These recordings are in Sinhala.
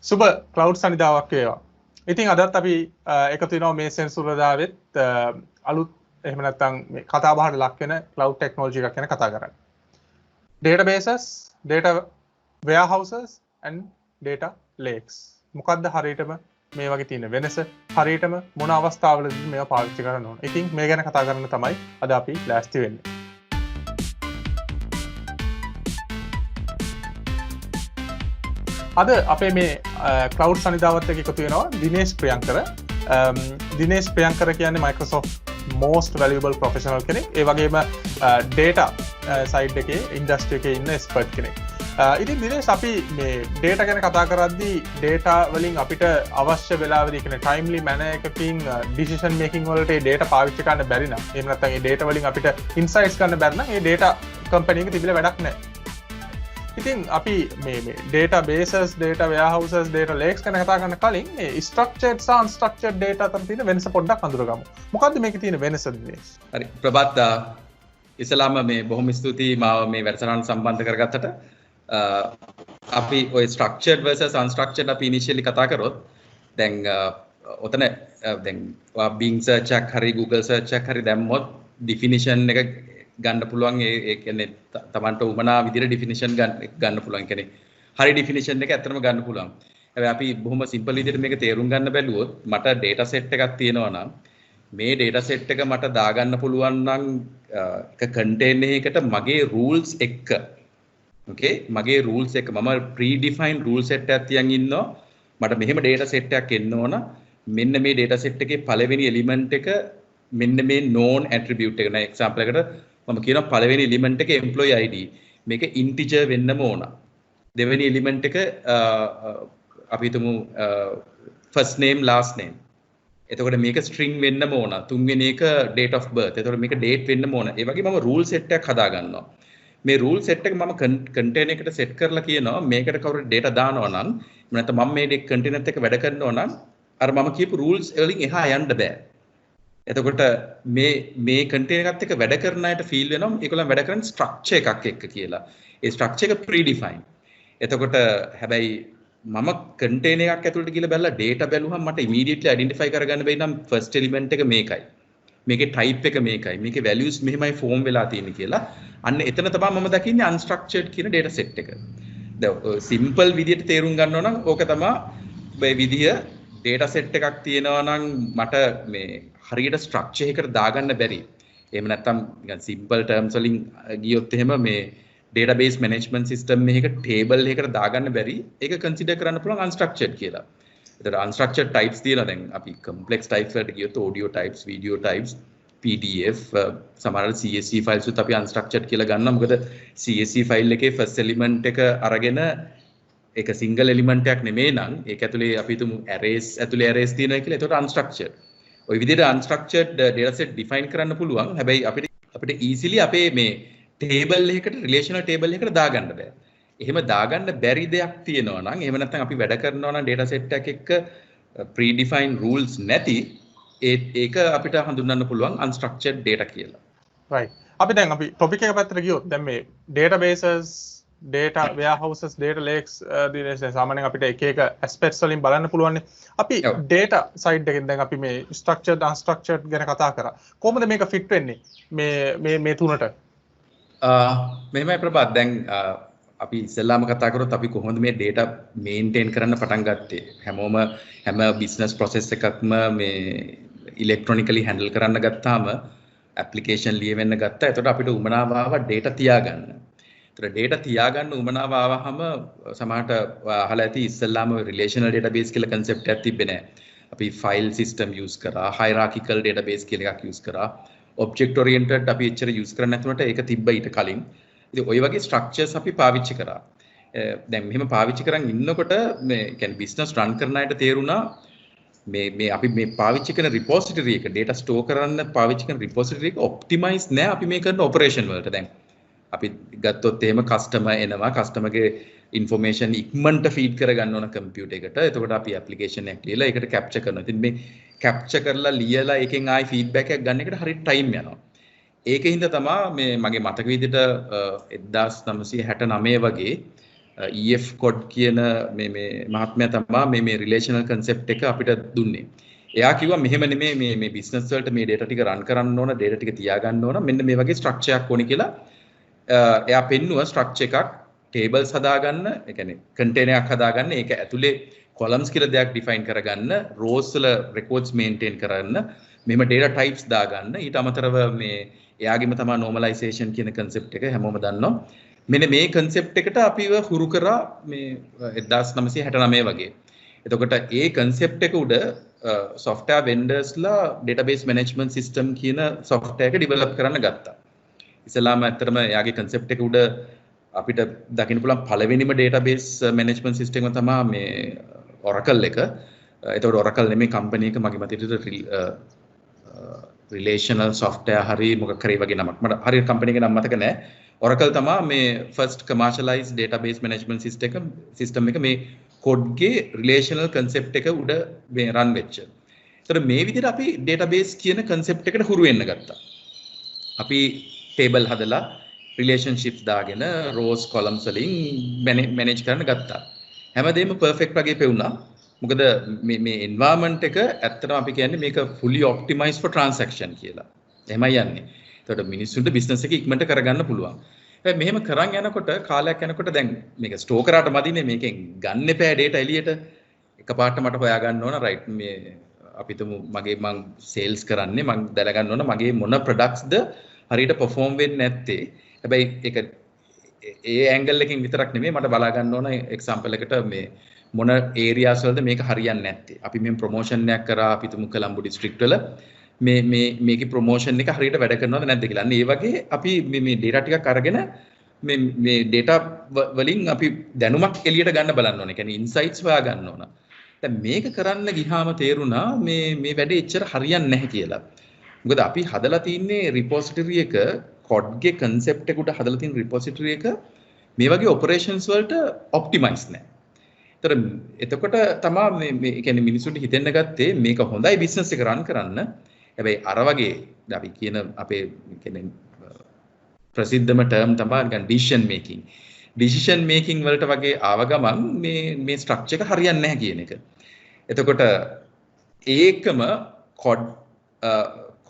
සුබ ක්ලවුඩ් සනිදාවක් වේවා. ඉතින් අදත් අපි එකතු වෙනවා මේ සෙන්සුරදාවෙත් අලුත් එහෙම නැත්නම් මේ කතා බහට ලක් වෙන ක්ලවුඩ් ටෙක්නොලොජි එකක් ගැන කතා කරන්නේ. databases, data warehouses and data lakes. මොකද්ද හරියටම මේ වගේ තියෙන වෙනස? හරියටම මොන අවස්ථාවලදී මේවා පාවිච්චි කරන්න ඕන? ඉතින් මේ ගැන කතා කරන්න තමයි අද අපි ලෑස්ති වෙන්නේ. අද අපේ මේ ක්ලවුඩ් සනිදාවත් එක්ක එකතු වෙනවා දිනේෂ් ප්‍රියංකර. දිනේෂ් ප්‍රියංකර කියන්නේ Microsoft most valuable professional කෙනෙක්. ඒ වගේම data side එකේ industry එකේ ඉන්න expert කෙනෙක්. ඉතින් දිනේෂ් අපි මේ data ගැන කතා කරද්දී data වලින් අපිට අවශ්‍ය වෙලාවෙදී කියන්නේ timely manner එකකින් decision making වලට ඒ data පාවිච්චි කරන්න බැරි නම් එහෙම නැත්නම් ඒ data වලින් අපිට insights ගන්න බැරි නම් ඒ data company එක තිබිලා වැඩක් නැහැ. ඉතින් අපි මේ databases, data warehouses, data lakes ගැන කතා කරන කලින් මේ structured සහ unstructured data අතර තියෙන වෙනස පොඩ්ඩක් අඳුරගමු. මොකද්ද මේකේ තියෙන වෙනස දිනේෂ්? හරි ප්‍රබත් ඉස්ලාම මේ බොහොම ස්තුතියි මාව මේ වැඩසටහන සම්බන්ධ කරගත්තට. අපි ඔය structured versus unstructured අපි initially කතා කරොත් දැන් ඔතන දැන් Bing search එකක් හරි Google search එකක් හරි දැම්මොත් definition එක ගන්න පුළුවන් ඒ කියන්නේ තමන්ට උමනා විදිහට ඩිෆිනිෂන් ගන්න පුළුවන් කියන්නේ හරි ඩිෆිනිෂන් එක ඇත්තටම ගන්න පුළුවන්. හැබැයි අපි බොහොම සිම්පල් විදිහට මේක තේරුම් ගන්න බැලුවොත් මට data set එකක් තියෙනවා නම් මේ data set එක මට දාගන්න පුළුවන් නම් එක container එකකට මගේ rules එක්ක okay මගේ rules එක මම predefined rule set එකක් තියන් ඉන්නවා මට මෙහෙම data set එකක් එන්න ඕන මෙන්න මේ data set එකේ පළවෙනි element එක මෙන්න මේ known attribute එක නේ example එකට මම කියනවා පළවෙනි එලිමන්ට් එක employee ID මේක integer වෙන්නම ඕන. දෙවෙනි එලිමන්ට් එක අපි හිතමු first name last name. එතකොට මේක string වෙන්නම ඕන. තුන්වෙනි එක date of birth. එතකොට මේක date වෙන්නම ඕන. ඒ වගේ මම rule set එකක් හදා ගන්නවා. මේ rule set එක මම container එකට set කරලා කියනවා මේකට කවුරු data දානවා නම් නැත්නම් මම මේ container එකත් එක්ක වැඩ කරනවා නම් අර මම කියපු rules වලින් එහා යන්න බෑ. එතකොට මේ container එකත් එක්ක වැඩ කරන අයට feel වෙනවා ඒගොල්ලන් වැඩ කරන structure එකක් එක්ක කියලා. ඒ structure එක predefined. එතකොට හැබැයි මම container එකක් ඇතුළට ගිහලා බැලලා data බැලුවහම මට immediately identify කරගන්න බැරි නම් first element එක මේකයි. මේකේ type එක මේකයි. මේකේ values මෙහෙමයි form වෙලා තියෙන්නේ කියලා. අන්න එතන තමයි මම දකින්නේ unstructured කියන data set එක. දැන් simple විදියට තේරුම් ගන්න ඕන නම් ඕක තමයි මේ විදිය data set එකක් තියෙනවා නම් මට මේ හරියට ස්ට්‍රක්චර් එකකට දාගන්න බැරි. එහෙම නැත්නම් නිකන් සිම්පල් ටර්ම්ස් වලින් ගියොත් එහෙම මේ database management system එකක table එකකට දාගන්න බැරි. ඒක consider කරන්න පුළුවන් unstructured කියලා. ඒතර unstructured types තියෙනවා දැන් අපි complex types වලට ගියොත් audio types, video types, PDF, සමහර CSV files උත් අපි unstructured කියලා ගන්නවා. මොකද CSV file එකේ first element එක අරගෙන ඒක single element එකක් නෙමෙයි නම් ඒක ඇතුලේ අපි හිතමු arrays ඇතුලේ arrays තියෙනවා කියලා. ඒතකොට unstructured ඔය විදිහට unstructured data set define කරන්න පුළුවන්. හැබැයි අපිට easily අපේ මේ table එකකට relational table එකකට දාගන්න බෑ. එහෙම දාගන්න බැරි දෙයක් තියෙනවා නම් එහෙම නැත්නම් අපි වැඩ කරනවා නම් data set එකක් එක්ක predefined rules නැති ඒක අපිට හඳුන්වන්න පුළුවන් unstructured data කියලා. right. අපි දැන් අපි topic එක පැත්තට ගියොත් දැන් මේ databases data warehouses, data lakes Dinesh සාමාන්‍යයෙන් අපිට එක එක aspects වලින් බලන්න පුළුවන්. අපි data side එකෙන් දැන් අපි මේ structured unstructured ගැන කතා කරා. කොහොමද මේක fit වෙන්නේ මේ තුනට? මෙහෙමයි ප්‍රබත් දැන් අපි ඉස්සෙල්ලාම කතා කරොත් අපි කොහොමද මේ data maintain කරන්න පටන් ගත්තේ? හැම business process එකක්ම මේ electronically handle කරන්න ගත්තාම application ලියවෙන්න ගත්තා. එතකොට අපිට උමනාව ආවා data තියාගන්න. data තියාගන්න උමනාව ආවහම සමහරට අහලා ඇති ඉස්සෙල්ලාම relational database කියලා concept එකක් තිබ්බේ නැහැ. අපි file system use කරා, hierarchical database කියලා එකක් use කරා, object oriented අපි එච්චර use කරන්නේ නැතුනට ඒක තිබ්බ ඊට කලින්. ඉතින් ওই වගේ structures අපි පාවිච්චි කරා. දැන් මෙහෙම පාවිච්චි කරන් ඉන්නකොට මේ කියන්නේ business run කරන අයට තේරුණා මේ අපි මේ පාවිච්චි කරන repository එක data store කරන්න පාවිච්චි කරන repository එක optimize නැහැ අපි මේ කරන operation වලට. දැන් අපි ගත්තොත් එහෙම කස්ටමර් එනවා කස්ටමර්ගේ ඉන්ෆර්මේෂන් ඉක්මනට ෆීඩ් කරගන්න ඕන කම්පියුටර් එකට. එතකොට අපි ඇප්ලිකේෂන් එකක් ලියලා ඒකට කැප්චර් කරනවා. ඉතින් මේ කැප්චර් කරලා ලියලා එකෙන් ආයි ෆීඩ්බැක් එකක් ගන්න එකට හරිය ටයිම් යනවා. ඒකින්ද තමයි මේ මගේ මතක විදිහට 1969 වගේ EF code කියන මේ මහත්මයා තමයි මේ රිලේෂනල් කන්සෙප්ට් එක අපිට දුන්නේ. එයා කිව්වා මෙහෙම නෙමෙයි මේ බිස්නස් වලට මේ data ටික රන් කරන්න ඕන, data ටික තියාගන්න ඕන, මෙන්න මේ වගේ ස්ට්‍රක්චර් එකක් ඕනි කියලා. එයා පෙන්නුවා ස්ට්‍රක්චර් එකක්, tables හදාගන්න, ඒ කියන්නේ container එකක් හදාගන්න, ඒක ඇතුලේ columns කියලා දෙයක් define කරගන්න, rows වල records maintain කරන්න, මෙහෙම data types දාගන්න. ඊට අමතරව මේ එයාගෙම තමයි normalization කියන concept එක හැමෝම දන්නවා. මෙන්න මේ concept එකට අපිව හුරු කරා මේ 1969 වගේ. එතකොට ඒ concept එක උඩ software vendors ලා database management system කියන software එක develop කරන්න ගත්තා. ඉස්සලාම ඇත්තටම එයාගේ concept එක උඩ අපිට දකින්න පුළුවන් පළවෙනිම database management system එක තමයි මේ Oracle එක. එතකොට Oracle නෙමෙයි company එක මගේ මතයට relational software හරි මොකක් හරි වගේ නමක්. මට හරියට company එක නම මතක නැහැ. Oracle තමයි මේ first commercialized database management system එක මේ code ගේ relational concept එක උඩ මේ run වෙච්ච. ඒතර මේ විදිහට අපි database කියන concept එකට හුරු වෙන්න ගත්තා. අපි table හදලා relationships දාගෙන rows columns වලින් manage කරන්න ගත්තා. හැමදේම perfect වගේ පෙවුනා. මොකද මේ environment එක ඇත්තටම අපි කියන්නේ මේක fully optimized for transaction කියලා. එහෙමයි යන්නේ. එතකොට මිනිස්සුන්ට business එක ඉක්මනට කරගන්න පුළුවන්. හැබැයි මෙහෙම කරන් යනකොට කාලයක් යනකොට දැන් මේක ස්ටෝර් කරාට මදිනේ මේකෙන් ගන්න එපා data එළියට. එකපාරට මට හොයා ගන්න ඕන right මේ අපිටම මං sales කරන්නේ මං දැනගන්න ඕන මගේ මොන products ද හරියට perform වෙන්නේ නැත්තේ. හැබැයි ඒක ඒ angle එකකින් විතරක් නෙමෙයි මට බලා ගන්න ඕන example එකට මේ මොන areas වලද මේක හරියන්නේ නැත්තේ. අපි මේ promotion එකක් කරා අපි තුමු කොළඹ district වල මේකේ ප්‍රොමෝෂන් එක හරියට වැඩ කරනවද නැද්ද කියලා. අන්න ඒ වගේ අපි මේ data ටිකක් අරගෙන මේ data වලින් අපි දැනුමක් එළියට ගන්න බලන්න ඕනේ. කියන්නේ insights හොයා ගන්න ඕන. දැන් මේක කරන්න ගියාම තේරුණා මේ වැඩේ එච්චර හරියන්නේ නැහැ කියලා. මොකද අපි හදලා තින්නේ repository එක code ගේ concept එක උඩ හදලා තියෙන repository එක මේ වගේ operations වලට optimize නැහැ. එතකොට තමයි මේ කියන්නේ මිනිස්සුන්ට හිතෙන්න ගත්තේ මේක හොඳයි business එක run කරන්න. හැබැයි අර වගේ අපි කියන අපේ කියන්නේ ප්‍රසිද්ධම term තමයි නිකන් decision making වලට වගේ ආව ගමන් මේ structure එක හරියන්නේ නැහැ කියන එක. එතකොට ඒකම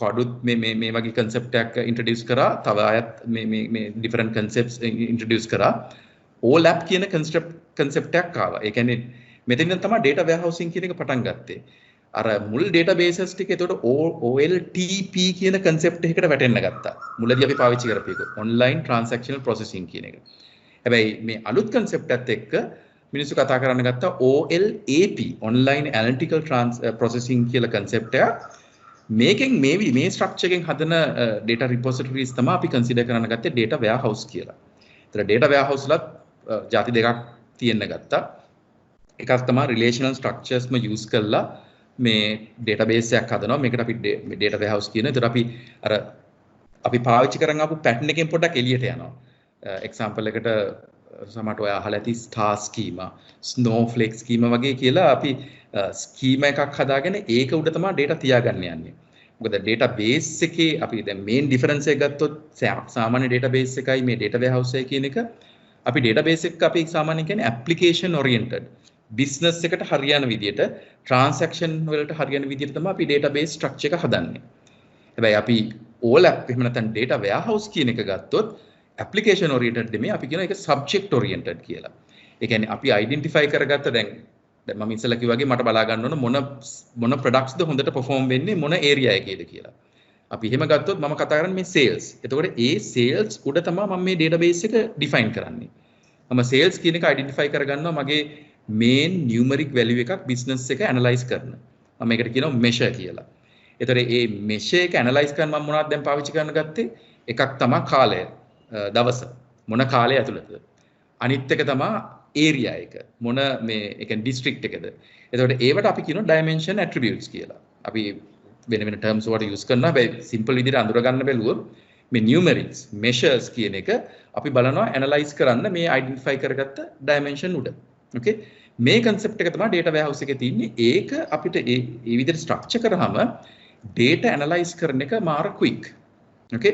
කොඩුත් මේ වගේ concept එකක් introduce කරා. තව අයත් මේ different concepts introduce කරා. OLAP කියන concept එකක් ආවා. ඒ කියන්නේ මෙතනින් තමයි data warehousing කියන එක පටන් ගත්තේ. අර මුල් databases ටික එතකොට OLTP කියන concept එකකට වැටෙන්න ගත්තා. මුලදී අපි පාවිච්චි කරපු එක online transactional processing කියන එක. හැබැයි මේ අලුත් concept එකත් එක්ක මිනිස්සු කතා කරන්න ගත්තා OLAP online analytical processing කියලා concept එක. මේකෙන් මේ structure එකෙන් හදන data repositories තමයි අපි consider කරන්න ගත්තේ data warehouse කියලා. ඒතර data warehouse වලත් ಜಾති දෙකක් තියෙන්න ගත්තා. එකක් තමයි relational structures use කරලා මේ database එකක් හදනවා. මේකට අපි data warehouse කියන. ඒතර අපි පාවිච්චි කරන් ආපු pattern එකෙන් පොඩ්ඩක් එළියට යනවා. example එකට සමහරට ඔය අහලා ඇති star schema, snowflake schema වගේ කියලා අපි schema එකක් හදාගෙන ඒක උඩ තමයි data තියාගන්න යන්නේ. මොකද database එකේ අපි දැන් main difference එක ගත්තොත් සාමාන්‍ය database එකයි මේ data warehouse එකයි කියන එක අපි database එක අපි සාමාන්‍යයෙන් කියන්නේ application oriented business එකට හරියන විදියට transaction වලට හරියන විදියට තමයි අපි database structure එක හදන්නේ. හැබැයි අපි OLAP එහෙම නැත්නම් data warehouse කියන එක ගත්තොත් application oriented නෙමෙයි අපි කියන එක subject oriented කියලා. ඒ කියන්නේ අපි identify කරගත්ත දැන් මම ඉස්සෙල්ලා කිව්වා වගේ මට බලා ගන්න ඕන මොන products ද හොඳට perform වෙන්නේ මොන area එකේද කියලා. අපි එහෙම ගත්තොත් මම කතා කරන්නේ මේ sales. එතකොට ඒ sales උඩ තමයි මම මේ database එක define කරන්නේ. මම sales කියන එක identify කරගන්නවා මගේ main numeric value එකක් business එක analyze කරන. මම මේකට කියනවා measure කියලා. එතකොට මේ measure එක analyze කරන්න මම මොනවද දැන් පාවිච්චි කරන්න ගත්තේ? එකක් තමයි කාලය. දවස මොන කාලය ඇතුළතද? අනිත් එක තමයි area එක. මොන මේ ඒ කියන්නේ district එකද? එතකොට ඒවට අපි කියනවා dimension attributes කියලා. අපි වෙන terms වලට use කරනවා. හැබැයි simple විදිහට අඳුර ගන්න බැලුවොත් මේ numerics measures කියන එක අපි බලනවා analyze කරන්න මේ identify කරගත්ත dimension උඩ. okay මේ concept එක තමයි data warehouse එකේ තියෙන්නේ. ඒක අපිට ඒ විදිහට structure කරාම data analyze කරන එක මාර quick. okay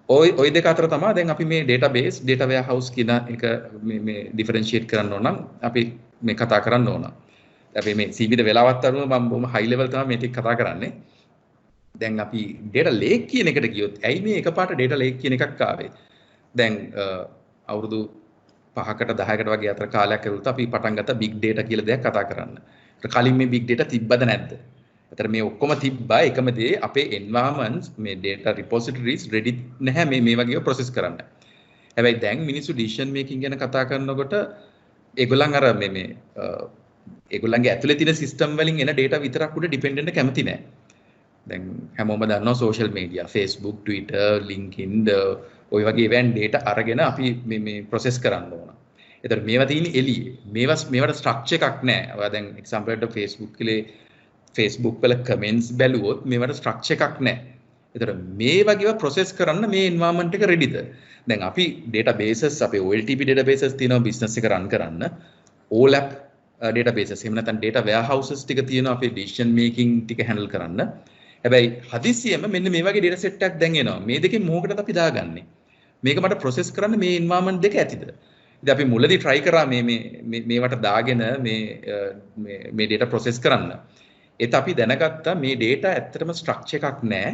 ඔය දෙක අතර තමයි දැන් අපි මේ database data warehouse කියන එක මේ differentiate කරන්න ඕන නම් අපි මේ කතා කරන්න ඕන. අපි මේ සීමිත වෙලාවත් අනුව මම බොහොම high level තමයි මේ ටික කතා කරන්නේ. දැන් අපි data lake කියන එකට ගියොත් ඇයි මේ එකපාරට data lake කියන එකක් ආවේ? දැන් අවුරුදු 5කට 10කට වගේ අතර කාලයක් ඇතුළත අපි පටන් ගත්තා big data කියලා දෙයක් කතා කරන්න. ඒත් කලින් මේ big data තිබ්බද නැද්ද? අතර මේ ඔක්කොම තිබ්බා එකම දේ අපේ environments මේ data repositories ready නැහැ මේ වගේ process කරන්න. හැබැයි දැන් මිනිස්සු decision making ගැන කතා කරනකොට ඒගොල්ලන් අර මේ ඒගොල්ලන්ගේ ඇතුලේ තියෙන system වලින් එන data විතරක් උඩ depend වෙන්න කැමති නැහැ. දැන් හැමෝම දන්නවා social media Facebook Twitter LinkedIn ඔය වගේ event data අරගෙන අපි මේ process කරන්න ඕන. ඒතර මේවා තියෙන්නේ එළියේ. මේවට structure එකක් නැහැ. ඔයා දැන් example එකට Facebook වල comments බැලුවොත් මේවට structure එකක් නැහැ. ඒතර මේ වගේව process කරන්න මේ environment එක readyද? දැන් අපි databases අපේ OLTP databases තියෙනවා business එක run කරන්න. OLAP databases එහෙම නැත්නම් data warehouses ටික තියෙනවා අපේ decision making ටික handle කරන්න. හැබැයි හදිසියෙම මෙන්න මේ වගේ data set එකක් දැන් එනවා. මේ දෙකෙන් මොකටද අපි දාගන්නේ? මේක මට process කරන්න මේ environment දෙක ඇතිද? ඉතින් අපි මුලදී try කරා මේවට දාගෙන මේ data process කරන්න. ඒත් අපි දැනගත්තා මේ data ඇත්තටම structure එකක් නැහැ.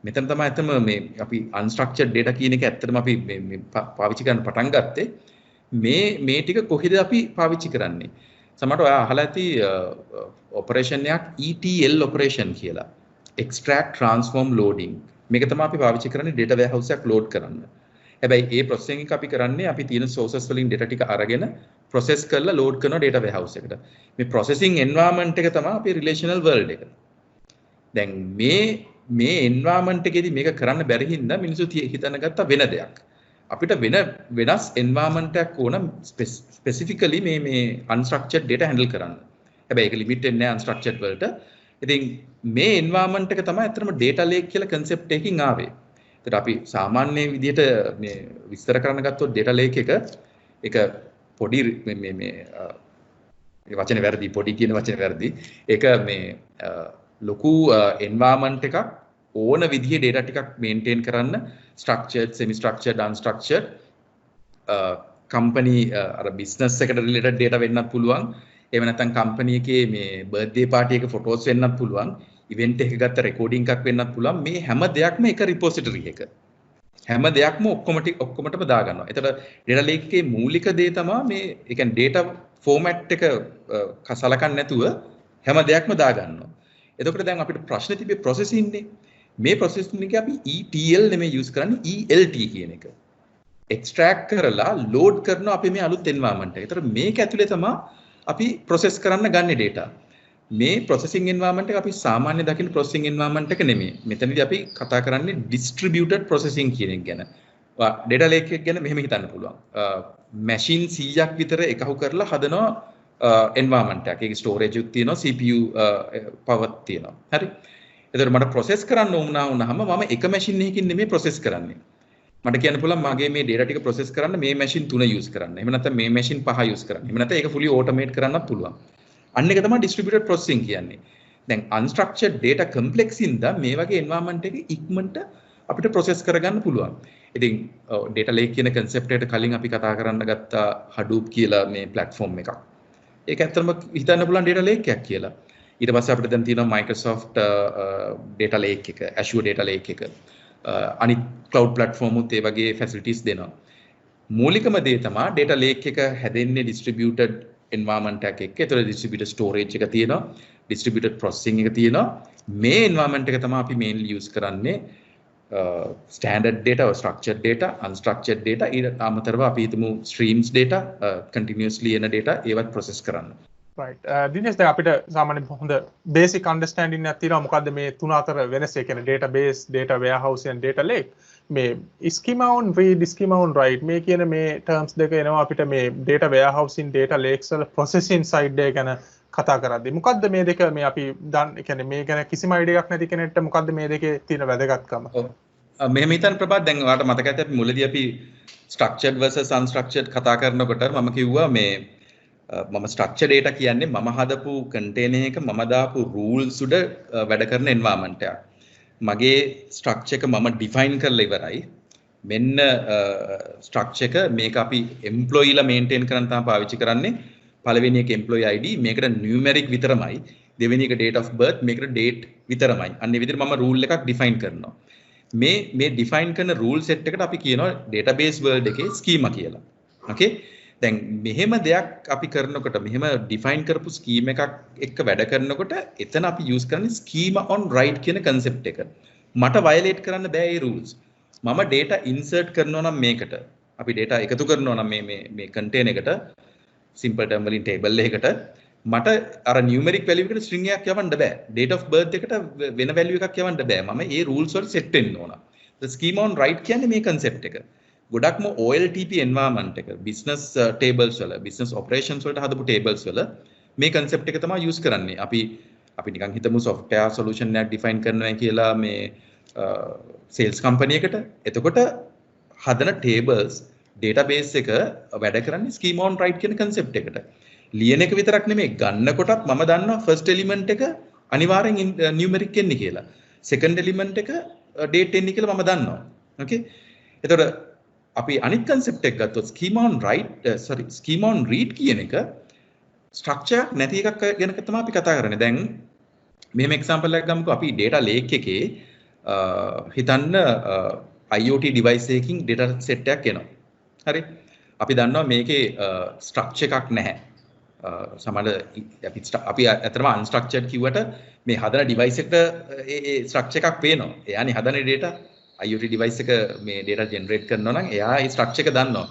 මෙතන තමයි ඇත්තම මේ අපි unstructured data කියන එක ඇත්තටම අපි මේ පාවිච්චි කරන්න පටන් ගත්තේ. මේ ටික කොහෙද අපි පාවිච්චි කරන්නේ? සමහරට ඔයා අහලා ඇති operation එකක් ETL operation කියලා. extract transform loading. මේක තමයි අපි පාවිච්චි කරන්නේ data warehouse එකක් load කරන්න. හැබැයි ඒ processing එක අපි කරන්නේ අපි තියෙන sources වලින් data ටික අරගෙන process කරලා load කරන data warehouse එකට. මේ processing environment එක තමයි අපේ relational world එක. දැන් මේ environment එකේදී මේක කරන්න බැරි හින්දා මිනිස්සු හිතන ගත්ත වෙන දෙයක්. අපිට වෙනස් environment එකක් ඕන specifically මේ unstructured data handle කරන්න. හැබැයි ඒක limit වෙන්නේ නැහැ unstructured වලට. ඉතින් මේ environment එක තමයි අත්‍තරම data lake කියලා concept එකකින් ආවේ. ඒත් අපි සාමාන්‍ය විදිහට මේ විස්තර කරන්න ගත්තොත් data lake එක පොඩි මේ වචනේ වැරදි පොඩි කියන වචනේ වැරදි. ඒක මේ ලොකු environment එකක් ඕන විදිහේ data ටිකක් maintain කරන්න structured semi structured unstructured company අර business එකට related data වෙන්නත් පුළුවන්. එහෙම නැත්නම් company එකේ මේ birthday party එක photos වෙන්නත් පුළුවන්. event එක ගත්ත recording එකක් වෙන්නත් පුළුවන්. මේ හැම දෙයක්ම එක repository එක. හැම දෙයක්ම ඔක්කොමටම දාගන්නවා. එතකොට data lake එකේ මූලික දේ තමයි මේ ඒ කියන්නේ data format එක කසලකන්නේ නැතුව හැම දෙයක්ම දාගන්නවා. එතකොට දැන් අපිට ප්‍රශ්න තිබේ processing නේ. මේ processing එක අපි ETL නෙමෙයි use කරන්නේ ELT කියන එක. extract කරලා load කරනවා අපි මේ අලුත් environment එක. ඒතර මේක ඇතුලේ තමයි අපි process කරන්න ගන්නේ data. මේ processing environment එක අපි සාමාන්‍ය දකින්න processing environment එක නෙමෙයි. මෙතනදී අපි කතා කරන්නේ distributed processing කියන එක ගැන. data lake එක ගැන මෙහෙම හිතන්න පුළුවන්. machine 100ක් විතර එකහු කරලා හදනවා environment එකක්. ඒක storage උත් තියෙනවා, CPU power තියෙනවා. හරි. එතකොට මට process කරන්න වුණාම මම එක machine එකකින් නෙමෙයි process කරන්නේ. මට කියන්න පුළුවන් මගේ මේ data ටික process කරන්න මේ machine 3 use කරන්න. එහෙම නැත්නම් මේ machine 5 use කරන්න. එහෙම නැත්නම් ඒක fully automate කරන්නත් පුළුවන්. අන්න එක තමයි distributed processing කියන්නේ. දැන් unstructured data complex ඉඳලා මේ වගේ environment එක ඉක්මනට අපිට process කරගන්න පුළුවන්. ඉතින් data lake කියන concept එකට කලින් අපි කතා කරන්න ගත්ත Hadoop කියලා මේ platform එකක්. ඒක ඇත්තටම හිතන්න පුළුවන් data lake එකක් කියලා. ඊට පස්සේ අපිට දැන් තියෙනවා Microsoft data lake එක, Azure data lake එක. අනිත් cloud platform උත් ඒ වගේ facilities දෙනවා. මූලිකම දේ තමයි data lake එක හැදෙන්නේ distributed environment එකක් එක්ක. ඒතර distributed storage එක තියෙනවා, distributed processing එක තියෙනවා. මේ environment එක තමයි අපි mainly use කරන්නේ standard data or structured data, unstructured data. ඊට අමතරව අපි හිතමු streams data, continuously එන data ඒවත් process කරන්න. right දිනේෂ් දැන් අපිට සාමාන්‍ය හොඳ basic understanding එකක් තියෙනවා මොකද්ද මේ තුන අතර වෙනස. ඒ කියන්නේ database, data warehouse and data lake. මේ schema on read, schema on write මේ කියන මේ terms දෙක එනවා අපිට මේ data warehousing, data lakes වල processing side එක ගැන කතා කරද්දී. මොකද්ද මේ දෙක මේ අපි ඒ කියන්නේ මේ ගැන කිසිම idea එකක් නැති කෙනෙක්ට මොකද්ද මේ දෙකේ තියෙන වැදගත්කම? මෙහෙම හිතන්න ප්‍රභාත් දැන් ඔයාලට මතක ඇති අපි මුලදී අපි structured versus unstructured කතා කරනකොට මම කිව්වා මේ මම structured data කියන්නේ මම හදපු container එක මම දාපු rules උඩ වැඩ කරන environment එකක්. මගේ structure එක මම define කරලා ඉවරයි. මෙන්න ස්ට්‍රක්චර් එක මේක අපි එම්ප්ලොයිලා මේන්ටේන් කරන්න තමයි පාවිච්චි කරන්නේ. පළවෙනි එක එම්ප්ලොයි ID මේකට න්यूमेरिक විතරමයි. දෙවෙනි එක date of birth මේකට date විතරමයි. අන්න ඒ විදිහට මම රූල් එකක් ඩිෆයින් කරනවා. මේ ඩිෆයින් කරන රූල් සෙට් එකට අපි කියනවා database world එකේ ස්කීමා කියලා. okay දැන් මෙහෙම දෙයක් අපි කරනකොට මෙහෙම ඩිෆයින් කරපු ස්කීම එකක් එක්ක වැඩ කරනකොට එතන අපි යූස් කරන්නේ schema on write කියන concept එක. මට violate කරන්න බෑ මේ rules. මම data insert කරනවා නම් මේකට අපි data එකතු කරනවා නම් මේ contain එකට simple term වලින් table එකකට මට අර numeric value එකට string එකක් යවන්න බෑ. date of birth එකට වෙන value එකක් යවන්න බෑ. මම මේ rules වල set වෙන්න ඕන. the schema on write කියන්නේ මේ concept එක. ගොඩක්ම OLTP environment එක business tables වල business operations වලට හදපු tables වල මේ concept එක තමයි use කරන්නේ. අපි නිකන් හිතමු software solution එකක් define කරනවා කියලා මේ sales company එකට. එතකොට හදන tables database එක වැඩ කරන්නේ schema on write කියන concept එකට. ලියන එක විතරක් නෙමෙයි ගන්නකොටත් මම දන්නවා first element එක අනිවාර්යෙන් numeric එන්නේ කියලා. second element එක date එන්නේ කියලා මම දන්නවා. okay එතකොට අපි අනිත් concept එක ගත්තොත් schema on read කියන එක structure නැති එකක් ගැන තමයි අපි කතා කරන්නේ. දැන් මෙහෙම example එකක් ගමුකෝ. අපි data lake එකේ හිතන්න IoT device එකකින් data set එකක් එනවා. හරි. අපි දන්නවා මේකේ structure එකක් නැහැ. සමහර අපි අතරම unstructured කිව්වට මේ හදන device එකට ඒ structure එකක් පේනවා. එයානේ හදන data IoT device එක මේ data generate කරනවා නම් එයා ඒ structure එක දන්නවා.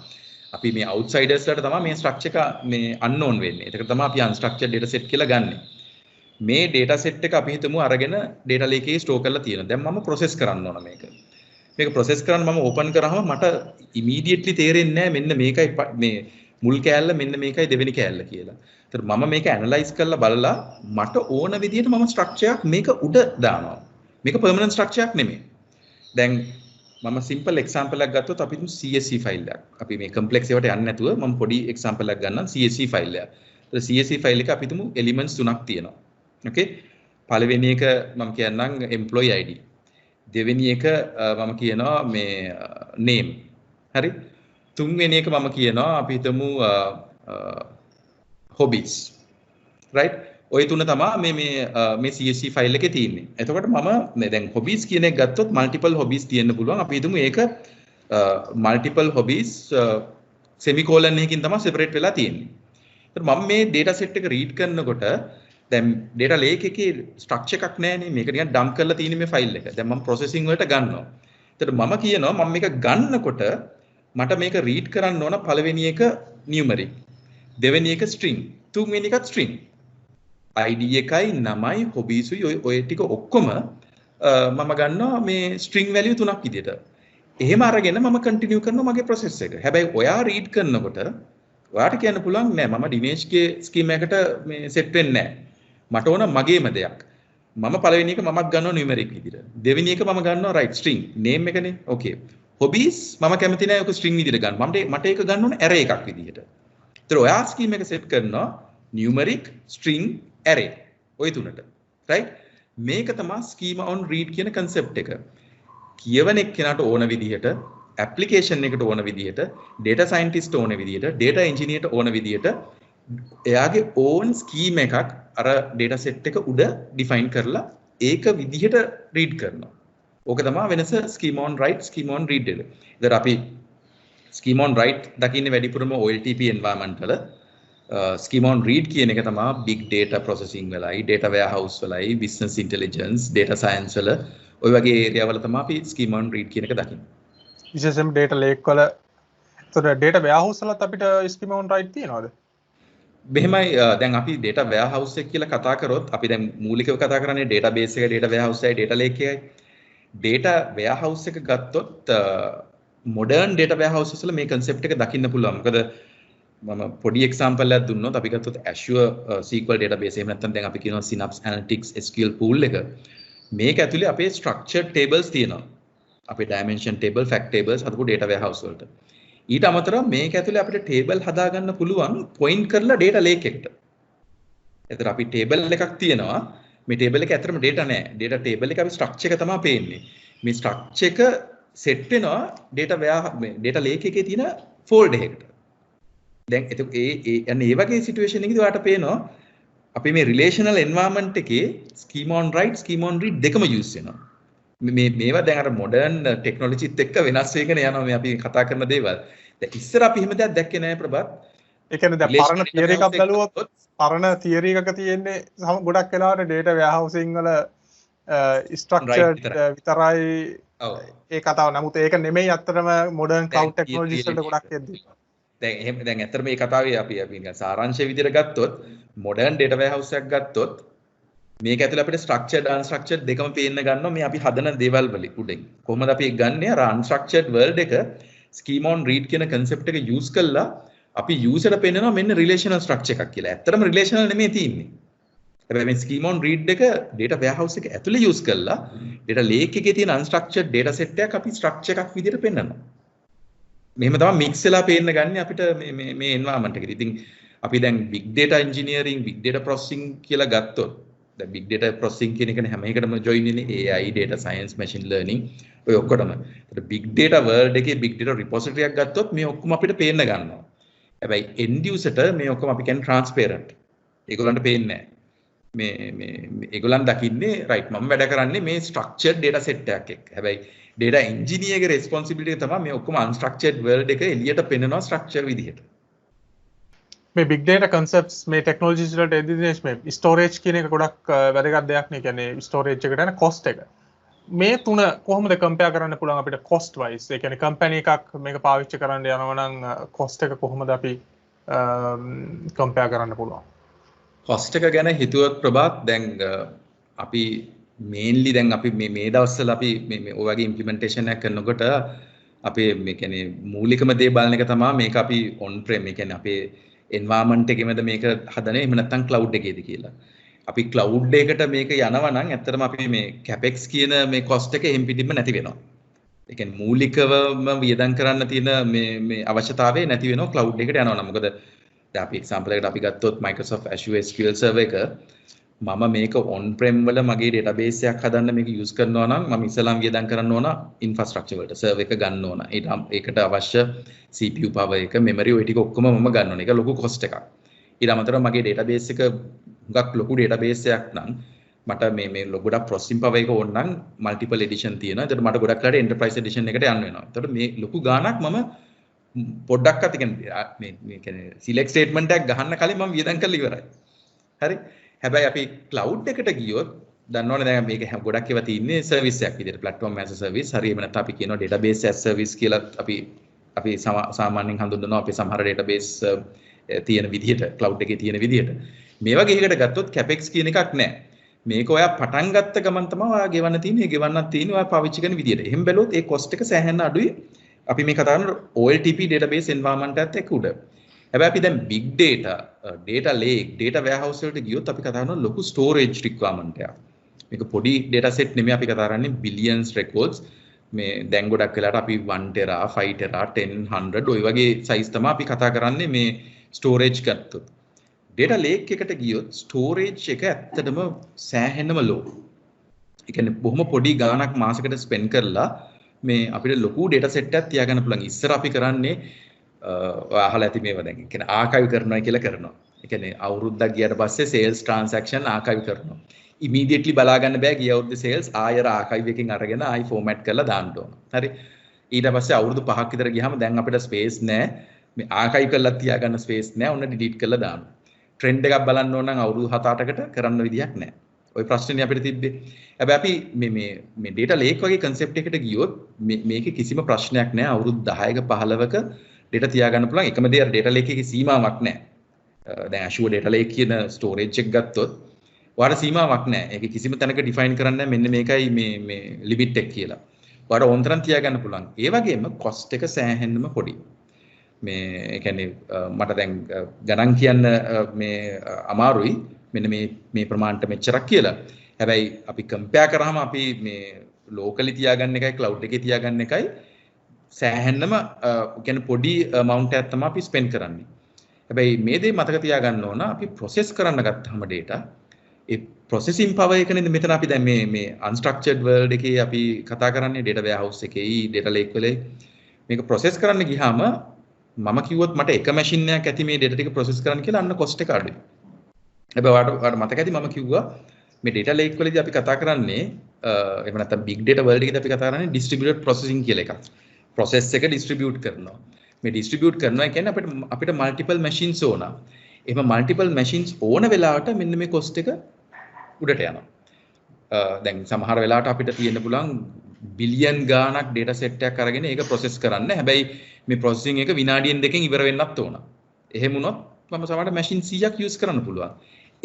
අපි මේ outsiders වලට තමයි මේ structure එක මේ unknown වෙන්නේ. ඒක තමයි අපි unstructured data set කියලා ගන්නෙ. මේ data set එක අපි හිතමු අරගෙන data lake එකේ store කරලා තියෙනවා. දැන් මම process කරන්න ඕන මේක. මේක process කරන්න මම open කරාම මට immediately තේරෙන්නේ නැහැ මෙන්න මේකයි මේ මුල් කෑල්ල මෙන්න මේකයි දෙවෙනි කෑල්ල කියලා. ඒතර මම මේක analyze කරලා බලලා මට ඕන විදිහට මම structure එකක් මේක උඩ දානවා. මේක permanent structure එකක් නෙමෙයි. දැන් මම simple example එකක් ගත්තොත් අපි තුමු CSV file එකක්. අපි මේ complex ඒවාට යන්නේ නැතුව මම පොඩි example එකක් ගන්නම් CSV file එක. ඒතර CSV file එක අපි තුමු elements තුනක් තියෙනවා. okay පළවෙනි එක මම කියන්නම් employee ID. දෙවෙනි එක මම කියනවා මේ name. හරි. තුන්වෙනි එක මම කියනවා අපි හිතමු hobbies. right ඔය තුන තමයි මේ CSV file එකේ තියෙන්නේ. එතකොට මම දැන් hobbies කියන එක ගත්තොත් multiple hobbies තියෙන්න පුළුවන්. අපි හිතමු ඒක multiple hobbies semicolon එකකින් තමයි separate වෙලා තියෙන්නේ. ඒත් මම මේ data set එක read කරනකොට දැන් data lake එකේ structure එකක් නැහැනේ. මේක නිකන් dump කරලා තියෙන මේ file එක. දැන් මම processing වලට ගන්නවා. ඒත් මම කියනවා මම මේක ගන්නකොට මට මේක read කරන්න ඕන පළවෙනි එක numeric. දෙවෙනි එක string. තුන්වෙනි එකත් string. ID එකයි නමයි hobbies ඔය ටික ඔක්කොම මම ගන්නවා මේ string value තුනක් විදියට. එහෙම අරගෙන මම continue කරනවා මගේ process එක. හැබැයි ඔයා read කරනකොට ඔයාට කියන්න පුළුවන් නෑ මම Dineshගේ scheme එකට මේ set වෙන්නේ නෑ. මට ඕන මගේම දෙයක්. මම පළවෙනි එක මමත් ගන්නවා numeric විදියට. දෙවෙනි එක මම ගන්නවා right string name එකනේ. okay. hobbies මම කැමති නෑ ඔක string විදියට ගන්න. මට ඒක ගන්න ඕන array එකක් විදියට. ඒතර ඔයා scheme එක set කරනවා numeric string array ඔය තුනට right මේක තමයි schema on read කියන concept එක කියවන එක්කෙනාට ඕන විදිහට application එකට ඕන විදිහට data scientist ඕන විදිහට data engineerට ඕන විදිහට එයාගේ own scheme එකක් අර data set එක උඩ define කරලා ඒක විදිහට read කරනවා ඕක තමයි වෙනස schema on write schema on read එක. ඉතින් අපි schema on write දකින්නේ වැඩිපුරම OLTP environment වල schema on read කියන එක තමයි big data processing වලයි data warehouse වලයි business intelligence data science වල ඔය වගේ area වල තමයි අපි schema on read කියන එක දකින්නේ. විශේෂයෙන්ම data lake වල ඒතර data warehouse වලත් අපිට schema on write තියෙනවද? මෙහෙමයි දැන් අපි data warehouse එක කියලා කතා කරොත් අපි දැන් මූලිකව කතා කරන්නේ database එක data warehouse එකයි data lake එකයි. data warehouse එක ගත්තොත් modern data warehouses වල මේ concept එක දකින්න පුළුවන්. මොකද මම පොඩි example එකක් දුන්නොත් අපි ගත්තොත් Azure SQL database එහෙම නැත්නම් දැන් අපි කියනවා Synapse Analytics SQL pool එක. මේක ඇතුලේ අපේ structured tables තියෙනවා. අපේ dimension table, fact tables හදපු data warehouse වලට. ඊට අමතරව මේක ඇතුලේ අපිට table හදාගන්න පුළුවන් point කරලා data lake එකට. එතන අපි table එකක් තියෙනවා. මේ table එකේ ඇත්තටම data නැහැ. data table එක අපි structure එක තමයි පේන්නේ. මේ structure එක සෙට් වෙනවා data lake එකේ තියෙන folder එකකට. දැන් ඒ වගේ සිටුේෂන් එකකදී ඔයාලට පේනවා අපි මේ relational environment එකේ schema on write schema on read දෙකම use වෙනවා. මේවා දැන් අර modern technology ත් එක්ක වෙනස් වෙගෙන යනවා මේ අපි කතා කරන දේවල්. දැන් ඉස්සර අපි එහෙම දෙයක් දැක්කේ නැහැ ප්‍රභාත්. ඒ කියන්නේ දැන් පරණ theory එකක් බැලුවොත් පරණ theory එකක තියෙන්නේ ගොඩක් වෙලාවට data warehousing වල structured විතරයි ඒ කතාව. නමුත් ඒක නෙමෙයි අත්‍තරම modern cloud technologies වලට ගොඩක් එද්දී. දැන් ඇත්තට මේ කතාවේ අපි නිකන් සාරාංශය විදිහට ගත්තොත් modern data warehouse එකක් ගත්තොත් මේක ඇතුළේ අපිට structured unstructured දෙකම පේන්න ගන්නවා මේ අපි හදන දේවල් වලින් උඩින්. කොහොමද අපි ඒක ගන්නෙ? අර unstructured world එක schema on read කියන concept එක use කළා අපි user ට පෙන්නනවා මෙන්න relational structure එකක් කියලා. ඇත්තටම relational නෙමෙයි තියෙන්නේ. හැබැයි මේ schema on read එක data warehouse එක ඇතුළේ use කළා data lake එකේ තියෙන unstructured data set එකක් අපි structure එකක් විදිහට පෙන්නනවා. මෙහෙම තමයි mix වෙලා පේන්න ගන්න අපිට මේ environment එකේදී. ඉතින් අපි දැන් big data engineering, big data processing කියලා ගත්තොත් දැන් big data processing කියන එකනේ හැම එකටම join වෙන්නේ AI, data science, machine learning ඔය ඔක්කොටම. ඒත් big data world එකේ big data repository එකක් ගත්තොත් මේ ඔක්කොම අපිට පේන්න ගන්නවා. හැබැයි end user ට මේ ඔක්කොම අපි කියන්නේ transparent. ඒගොල්ලන්ට පේන්නේ නැහැ. මේ ඒගොල්ලන් දකින්නේ right මම වැඩ කරන්නේ මේ structured data set එකක් එක්ක. හැබැයි data engineer ගේ responsibility එක තමයි මේ ඔක්කොම unstructured world එක එළියට පෙන්නනවා structure විදිහට. මේ big data concepts මේ technologies වලට එදිනෙස් මේ storage කියන එක ගොඩක් වැදගත් දෙයක් නේ. කියන්නේ storage එකට යන cost එක. මේ තුන කොහොමද compare කරන්න පුළුවන් අපිට cost wise? ඒ කියන්නේ company එකක් මේක පාවිච්චි කරන්න යනවා නම් cost එක කොහොමද අපි compare කරන්න පුළුවන්? cost එක ගැන හිතුවත් ප්‍රභාත් දැන් අපි mainly දැන් අපි මේ දවස්වල අපි මේ ඔය වගේ implementation එකක් කරනකොට අපේ මේ කියන්නේ මූලිකම දේ බලන එක තමයි මේක අපි on prem ඒ කියන්නේ අපේ environment එකේමද මේක හදන්නේ එහෙම නැත්නම් cloud එකේද කියලා. අපි cloud එකකට මේක යනවා නම් ඇත්තටම අපි මේ capex කියන මේ cost එක එහෙම් පිටින්ම නැති වෙනවා. ඒ කියන්නේ මූලිකවම වියදම් කරන්න තියෙන මේ අවශ්‍යතාවය නැති වෙනවා cloud එකට යනවා නම්. මොකද දැන් අපි example එකකට අපි ගත්තොත් Microsoft Azure SQL Server එක මම මේක on prem වල මගේ database එකක් හදන්න මේක use කරනවා නම් මම ඉස්සෙල්ලාම වියදම් කරන්න ඕන infrastructure වලට server එක ගන්න ඕන. ඒකට අවශ්‍ය CPU power එක memory ඔය ටික ඔක්කොම මම ගන්න ඕන. ඒක ලොකු cost එකක්. ඊට අමතරව මගේ database එක හුඟක් ලොකු database එකක් නම් මට මේ ගොඩක් processing power එක ඕන නම් multiple edition තියෙනවා. ඒකට මට ගොඩක් වෙලාවට enterprise edition එකට යන්න වෙනවා. ඒකට මේ ලොකු ගාණක් මම පොඩ්ඩක්වත් මේ කියන්නේ select statement එකක් ගහන්න කලින් මම වියදම් කරලා ඉවරයි. හරි? හැබැයි අපි cloud එකට ගියොත් දන්නවනේ දැන් මේක ගොඩක් ඒවා තියෙන්නේ සර්විස් එකක් විදිහට platform as a service. හරි එහෙම නැත්නම් අපි කියනවා database as service කියලා අපි සාමාන්‍යයෙන් හඳුන්වනවා අපේ සමහර database තියෙන විදිහට cloud එකේ තියෙන විදිහට. මේ වගේ එකකට ගත්තොත් capex කියන එකක් නැහැ. මේක ඔයා පටන් ගත්ත ගමන් තමයි ඔයා ගෙවන්න තියෙන්නේ. ගෙවන්නත් තියෙන්නේ ඔයා පාවිච්චි කරන විදිහට. එහෙම බැලුවොත් ඒ cost එක සෑහෙන අඩුයි. අපි මේ කතා කරන OLTP database environment එකත් එක්ක උඩ. හැබැයි අපි දැන් big data, data lake, data warehouse වලට ගියොත් අපි කතා කරන ලොකු storage requirement එකක්. මේක පොඩි data set නෙමෙයි අපි කතා කරන්නේ billions records. මේ දැන් ගොඩක් වෙලාවට අපි 1 tera, 5 tera, 10, 100 ඔය වගේ size තමයි අපි කතා කරන්නේ මේ storage ගත්තොත්. data lake එකට ගියොත් storage එක ඇත්තටම සෑහෙනම low. ඒ කියන්නේ බොහොම පොඩි ගාණක් මාසෙකට spend කරලා මේ අපිට ලොකු data set එකක් තියාගන්න පුළුවන්. ඉස්සර අපි කරන්නේ අහලා ඇති මේවා දැන් කියන්නේ ආකයිව් කරනවා කියලා කරනවා. ඒ කියන්නේ අවුරුද්දක් ගියාට පස්සේ sales transaction ආකයිව් කරනවා. immediately බලා ගන්න බෑ ගිය අවුරුද්දේ sales ආයෙත් ආකයිව් එකකින් අරගෙන ආයි format කරලා දාන්න ඕන. හරි. ඊට පස්සේ අවුරුදු 5ක් විතර ගියාම දැන් අපිට space නැහැ. මේ ආකයිව් කරලා තියාගන්න space නැහැ. ඔන්න delete කරලා දාන්න. trend එකක් බලන්න ඕන නම් අවුරුදු 7-8කට කරන්න විදියක් නැහැ. ওই ප්‍රශ්නේ අපිට තිබ්බේ. හැබැයි අපි මේ data lake වගේ concept එකකට ගියොත් මේකේ කිසිම ප්‍රශ්නයක් නැහැ. අවුරුදු 10ක 15ක data තියාගන්න පුළුවන්. එකම දේ data lake එකේ සීමාවක් නැහැ. දැන් Azure data lake කියන storage එක ගත්තොත් ඔයාලට සීමාවක් නැහැ. ඒකේ කිසිම තැනක define කරන්න නැහැ මෙන්න මේකයි මේ limit එක කියලා. ඔයාලට ඕන තරම් තියාගන්න පුළුවන්. ඒ වගේම cost එක සෑහෙන්නම පොඩි. මේ ඒ කියන්නේ මට දැන් ගණන් කියන්න මේ අමාරුයි. මෙන්න මේ ප්‍රමාණයට මෙච්චරක් කියලා. හැබැයි අපි compare කරාම අපි මේ locally තියාගන්න එකයි cloud එකේ තියාගන්න එකයි සෑහෙන්නම කියන්නේ පොඩි amount එකක් තමයි අපි spend කරන්නේ. හැබැයි මේ දේ මතක තියාගන්න ඕන අපි process කරන්න ගත්තාම data ඒ processing power එක නේද මෙතන අපි දැන් මේ unstructured world එකේ අපි කතා කරන්නේ data warehouse එකේ data lake වල මේක process කරන්න ගියාම මම කිව්වොත් මට එක machine එකක් ඇති මේ data ටික process කරන්න කියලා අන්න cost එක අඩුයි. හැබැයි ඔයාලට මතක ඇති මම කිව්වා මේ data lake වලදී අපි කතා කරන්නේ එහෙම නැත්නම් big data world එකේදී අපි කතා කරන්නේ distributed processing කියලා එකක්. process එක distribute කරනවා. මේ distribute කරනවා කියන්නේ අපිට multiple machines ඕන. එහෙම multiple machines ඕන වෙලාවට මෙන්න මේ cost එක උඩට යනවා. දැන් සමහර වෙලාවට අපිට තියෙන්න පුළුවන් බිලියන් ගාණක් data set එකක් අරගෙන ඒක process කරන්න. හැබැයි මේ processing එක විනාඩියෙන් දෙකකින් ඉවර වෙන්නත් ඕන. එහෙම වුණොත් මම සමහරට machine 100ක් use කරන්න පුළුවන්.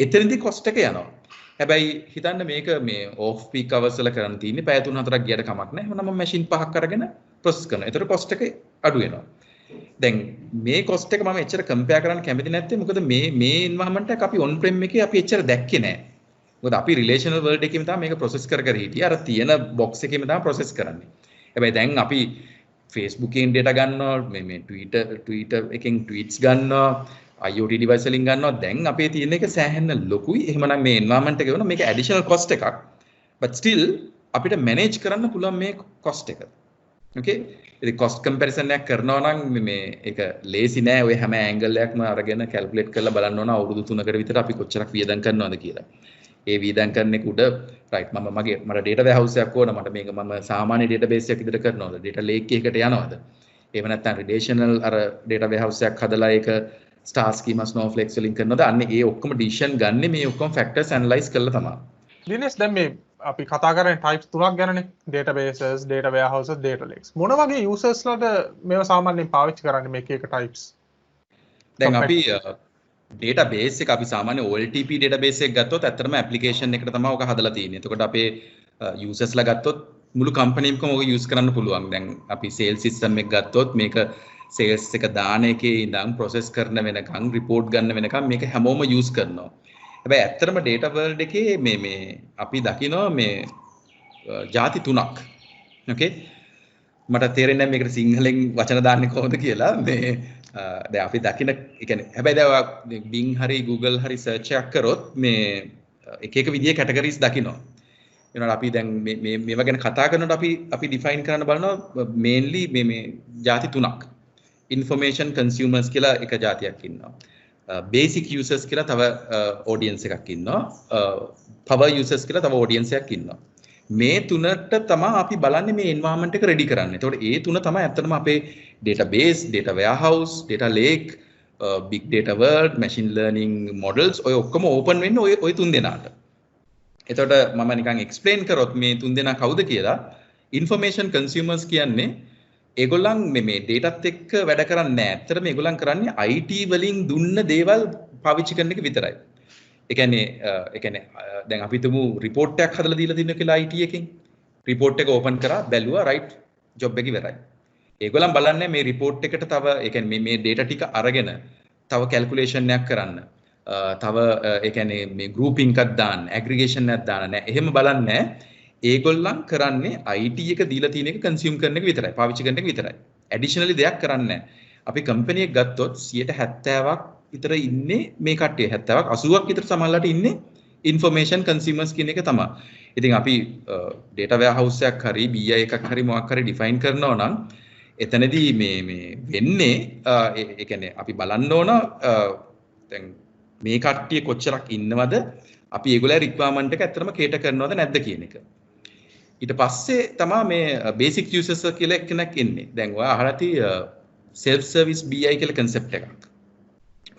එතනදී cost එක යනවා. හැබැයි හිතන්න මේක මේ off peak hours වල කරන්න තියෙන්නේ පැය 3-4ක් ගියට කමක් නැහැ. එහෙනම් මම machine 5ක් අරගෙන process කරනවා. ඒතර cost එක අඩු වෙනවා. දැන් මේ cost එක මම එච්චර compare කරන්න කැමති නැත්තේ මොකද මේ environment එක අපි on prem එකේ අපි එච්චර දැක්කේ නැහැ. මොකද අපි relational world එකේම තමයි මේක process කර හිටියේ. අර තියෙන box එකේම තමයි process කරන්නේ. හැබැයි දැන් අපි Facebook එකෙන් data ගන්නවා, මේ Twitter එකෙන් tweets ගන්නවා, IoT device වලින් ගන්නවා. දැන් අපේ තියෙන එක සෑහෙන ලොකුයි. එහෙමනම් මේ environment එක වෙන මේක additional cost එකක්. But still අපිට manage කරන්න පුළුවන් මේ cost එක. Okay? ඉතින් cost comparison එකක් කරනවා නම් මේ ඒක ලේසි නෑ. ඔය හැම angle එකක්ම අරගෙන calculate කරලා බලන්න ඕන අවුරුදු 3කට විතර අපි කොච්චරක් වියදම් කරනවද කියලා. ඒ වියදම් කරන එක උඩ right මට data warehouse එකක් ඕන. මට මේක මම සාමාන්‍ය database එකක් විතර කරනවද? data lake එකකට යනවද? එහෙම නැත්නම් relational අර data warehouse එකක් හදලා ඒක star schema snowflakes වලින් කරනවද? අන්න ඒ ඔක්කොම decision ගන්න මේ ඔක්කොම factors analyze කරලා තමයි. දිනේෂ් දැන් මේ අපි කතා කරන්නේ types තුනක් ගැනනේ databases, data warehouses, data lakes. මොන වගේ users ලට මේව සාමාන්‍යයෙන් පාවිච්චි කරන්නේ මේක එක types? දැන් අපි database එක අපි සාමාන්‍ය OLTP database එක ගත්තොත් ඇත්තටම application එකට තමයි ඔක හදලා තියෙන්නේ. එතකොට අපේ users ලා ගත්තොත් මුළු company එකම ඔක use කරන්න පුළුවන්. දැන් අපි sales system එක ගත්තොත් මේක sales එක දාන එකේ ඉඳන් process කරන වෙනකන් report ගන්න වෙනකන් මේක හැමෝම use කරනවා. හැබැයි ඇත්තටම data world එකේ මේ අපි දකිනවා මේ ಜಾති තුනක්. okay මට තේරෙන්නේ නැහැ මේකට සිංහලෙන් වචන දාන්නේ කොහොමද කියලා. මේ දැන් අපි දකින ඒ කියන්නේ හැබැයි දැන් Bing හරි Google හරි search එකක් කරොත් මේ එක විදිහේ categories දකිනවා. එනවා අපි දැන් මේවා ගැන කතා කරනකොට අපි define කරන්න බලනවා mainly මේ ಜಾති තුනක්. information consumers කියලා එක જાතියක් ඉන්නවා. basic users කියලා තව audience එකක් ඉන්නවා. power users කියලා තව audience එකක් ඉන්නවා. මේ තුනට තමයි අපි බලන්නේ මේ environment එක ready කරන්න. ඒතකොට ඒ තුන තමයි ඇත්තටම අපේ database, data warehouse, data lake, big data world, machine learning models ඔය ඔක්කොම open වෙන්නේ ඔය තුන් දෙනාට. එතකොට මම නිකන් explain කරොත් මේ තුන් දෙනා කවුද කියලා information consumers කියන්නේ ඒගොල්ලන් මේ dataත් එක්ක වැඩ කරන්නේ නැහැ. ඇත්තටම ඒගොල්ලන් කරන්නේ IT වලින් දුන්න දේවල් පාවිච්චි කරන එක විතරයි. ඒ කියන්නේ දැන් අපි තුමු report එකක් හදලා දීලා තින්න කියලා IT එකෙන්. report එක open කරා බැලුවා right job එක ඉවරයි. ඒගොල්ලන් බලන්නේ මේ report එකට තව ඒ කියන්නේ මේ data ටික අරගෙන තව calculation එකක් කරන්න. තව ඒ කියන්නේ මේ grouping එකක් දාන්න, aggregation එකක් දාන්න නෑ. එහෙම බලන්නේ ඒගොල්ලන් කරන්නේ IT එක දීලා තියෙන එක consume කරන එක විතරයි. පාවිච්චි කරන එක විතරයි. additionally දෙයක් කරන්නේ නැහැ. අපි company එක ගත්තොත් 70%ක් විතර ඉන්නේ මේ කට්ටිය 70ක් 80ක් විතර සමහරලාට ඉන්නේ information consumers කියන එක තමයි. ඉතින් අපි data warehouse එකක් හරි BI එකක් හරි මොකක් හරි define කරනවා නම් එතනදී මේ වෙන්නේ ඒ කියන්නේ අපි බලන්න ඕන දැන් මේ කට්ටිය කොච්චරක් ඉන්නවද අපි ඒගොල්ලෝ requirement එක ඇත්තටම cater කරනවද නැද්ද කියන එක. ඊට පස්සේ තමයි මේ basic users කියලා කෙනෙක් ඉන්නේ. දැන් ඔයා අහලා තියෙ self service BI කියලා concept එකක්.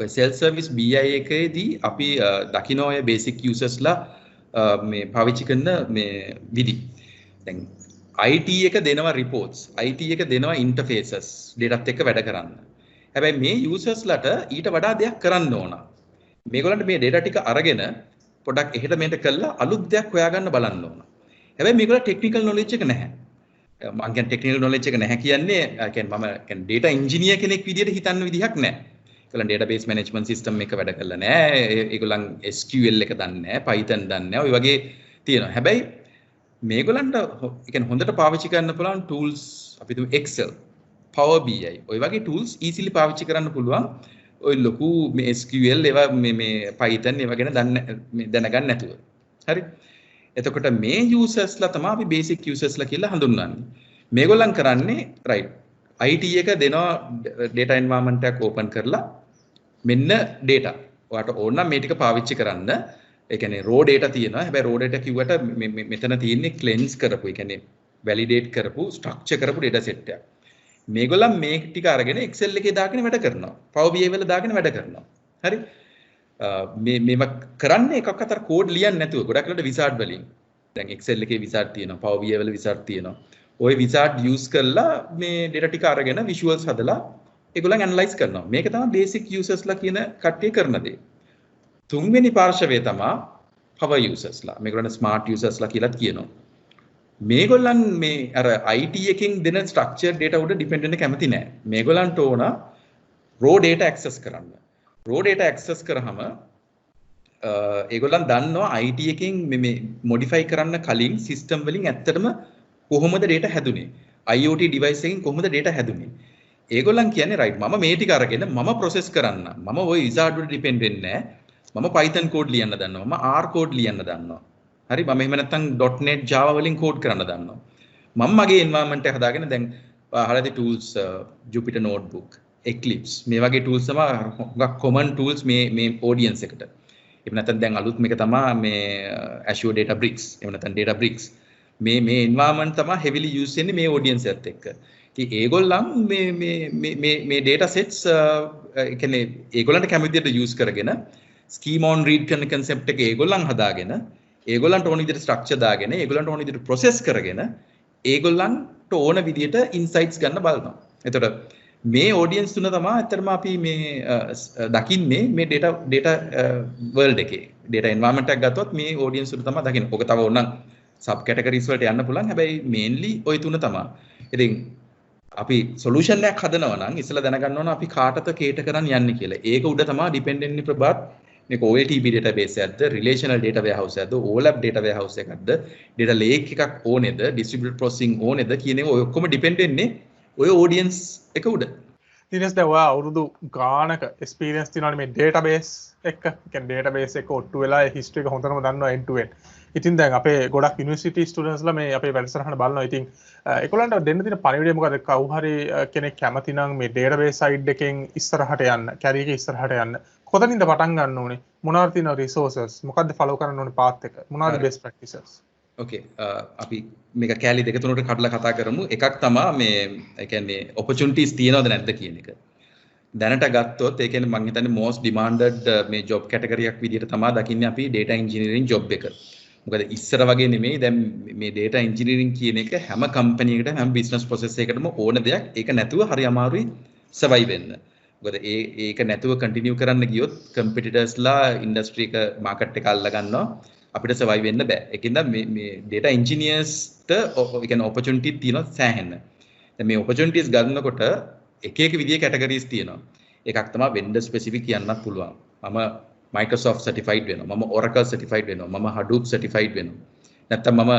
ඔය self service BI එකේදී අපි දකින්න ඔය basic users ලා මේ පාවිච්චි කරන මේ විදි. දැන් IT එක දෙනවා reports, IT එක දෙනවා interfaces dataත් එක්ක වැඩ කරන්න. හැබැයි මේ users ලාට ඊට වඩා දෙයක් කරන්න ඕන. මේගොල්ලන්ට මේ data ටික අරගෙන පොඩක් එහෙට මෙහෙට කරලා අලුත් දෙයක් හොයාගන්න බලන්න ඕන. හැබැයි මේගොල්ලෝ ටෙක්නිකල් knowledge එක නැහැ. මම කියන්නේ ටෙක්නිකල් knowledge එක නැහැ කියන්නේ කියන්නේ මම කියන්නේ data engineer කෙනෙක් විදිහට හිතන්න විදිහක් නැහැ. ඒගොල්ලන් database management system එක වැඩ කරලා නැහැ. ඒගොල්ලන් SQL එක දන්නේ නැහැ, Python දන්නේ නැහැ. ඔය වගේ තියෙනවා. හැබැයි මේගොල්ලන්ට කියන්නේ හොඳට පාවිච්චි කරන්න පුළුවන් tools අපි තුමු Excel, Power BI ඔය වගේ tools easily පාවිච්චි කරන්න පුළුවන් ඔය ලොකු මේ SQL ඒවා මේ Python ඒවා ගැන දැනගන්න නැතුව. හරි. එතකොට මේ users ලා තමයි අපි basic users ලා කියලා හඳුන්වන්නේ. මේගොල්ලන් කරන්නේ right IT එක දෙනවා data environment එකක් open කරලා මෙන්න data. ඔයාට ඕන නම් මේ ටික පාවිච්චි කරන්න. ඒ කියන්නේ raw data තියෙනවා. හැබැයි raw data කිව්වට මෙතන තියෙන්නේ cleanse කරපු, ඒ කියන්නේ validate කරපු, structure කරපු data set එකක්. මේගොල්ලන් මේ ටික අරගෙන Excel එකේ දාගෙන වැඩ කරනවා. Power BI වල දාගෙන වැඩ කරනවා. හරි? මේව කරන්නේ එකක් අතර කෝඩ් ලියන්නේ නැතුව ගොඩක් වෙලාවට wizard වලින්. දැන් Excel එකේ wizard තියෙනවා, Power BI වල wizard තියෙනවා. ওই wizard use කරලා මේ data ටික අරගෙන visuals හදලා ඒගොල්ලන් analyze කරනවා. මේක තමයි basic users ලා කියන කට්ටිය කරන දේ. තුන්වෙනි පාර්ශවය තමයි power users ලා. මේගොල්ලන් smart users ලා කියලාත් කියනවා. මේගොල්ලන් මේ අර IT එකකින් දෙන structured data උඩ depend වෙන්න කැමති නැහැ. මේගොල්ලන්ට ඕන raw data access කරන්න. raw data access කරාම ඒගොල්ලන් දන්නවා IT එකකින් මේ modify කරන්න කලින් system වලින් ඇත්තටම කොහොමද data හැදුනේ? IoT device එකකින් කොහොමද data හැදුනේ? ඒගොල්ලන් කියන්නේ right මම මේ ටික අරගෙන මම process කරන්න. මම ওই wizard වල depend වෙන්නේ නැහැ. මම Python code ලියන්න දන්නවා. මම R code ලියන්න දන්නවා. හරි මම එහෙම නැත්නම් .NET Java වලින් code කරන්න දන්නවා. මම මගේ environment එක හදාගෙන දැන් හරියට tools Jupyter notebook, Eclipse මේ වගේ tools තමයි හුඟක් common tools මේ audience එකට. එහෙම නැත්නම් දැන් අලුත් මේක තමයි මේ Azure Databricks. එහෙම නැත්නම් Databricks. මේ environment තමයි heavily use වෙන්නේ මේ audience එකත් එක්ක. ඉතින් ඒගොල්ලන් මේ data sets කියන්නේ ඒගොල්ලන්ට කැමති විදිහට use කරගෙන schema on read කරන concept එක ඒගොල්ලන් හදාගෙන ඒගොල්ලන්ට ඕන විදිහට structure දාගෙන ඒගොල්ලන්ට ඕන විදිහට process කරගෙන ඒගොල්ලන්ට ඕන විදිහට insights ගන්න බලනවා. එතකොට මේ audience තුන තමයි ඇත්තටම අපි මේ දකින්නේ මේ data world එකේ. data environment එකක් ගත්තොත් මේ audience තුන තමයි දකින්නේ. ඔක තව ඕනනම් sub categories වලට යන්න පුළුවන්. හැබැයි mainly ওই තුන තමයි. ඉතින් අපි solution එකක් හදනවා නම් ඉස්සෙල්ලා දැනගන්න ඕන අපි කාටද cater කරන් යන්නේ කියලා. ඒක උඩ තමයි depend වෙන්නේ ප්‍රබාත්. මේක OLTP database එකක්ද, relational data warehouse එකක්ද, OLAP data warehouse එකක්ද, data lake එකක් ඕනේද, distributed processing ඕනේද කියන ඒවා ඔය ඔක්කොම depend වෙන්නේ ඔය audience එක උඩ. දිනස් දැන් ඔයා අවුරුදු ගානක experience තියෙනවානේ මේ database එක. කියන්නේ database එක ඔට්ටු වෙලා ඒ history එක හොඳටම දන්නවා end to end. ඉතින් දැන් අපේ ගොඩක් යුනිවර්සිටි ස්ටුඩන්ට්ස්ලා මේ අපේ වැඩසටහන බලනවා. ඉතින් ඒගොල්ලන්ට දෙන්න තියෙන පණිවිඩය මොකද? කවුරු හරි කෙනෙක් කැමති නම් මේ database side එකෙන් ඉස්සරහට යන්න, කැරියර් එක ඉස්සරහට යන්න. කොතනින්ද පටන් ගන්න ඕනේ? මොනවාද තියෙන resources? මොකද්ද follow කරන්න ඕනේ path එක? මොනවාද best practices? Okay අපි මේක කැලි දෙක තුනකට කඩලා කතා කරමු. එකක් තමයි මේ ඒ කියන්නේ opportunities තියනවද නැද්ද කියන එක. දැනට ගත්තොත් ඒ කියන්නේ මම හිතන්නේ most demanded මේ job category එකක් විදිහට තමයි දකින්නේ අපි data engineering job එක. මොකද ඉස්සර වගේ නෙමෙයි දැන් මේ data engineering කියන එක හැම company එකකටම හැම business process එකකටම ඕන දෙයක්. ඒක නැතුව හරි අමාරුයි survive වෙන්න. මොකද ඒක නැතුව continue කරන්න ගියොත් competitors ලා industry එක market එක අල්ල ගන්නවා. අපිට survive වෙන්න බෑ. ඒකින්ද මේ data engineers ට ඒ කියන්නේ opportunity තියෙනවා සෑහෙන්න. දැන් මේ opportunities ගන්නකොට එක විදිහේ categories තියෙනවා. එකක් තමයි vendor specific කියන්නත් පුළුවන්. මම Microsoft certified වෙනවා. මම Oracle certified වෙනවා. මම Hadoop certified වෙනවා. නැත්තම් මම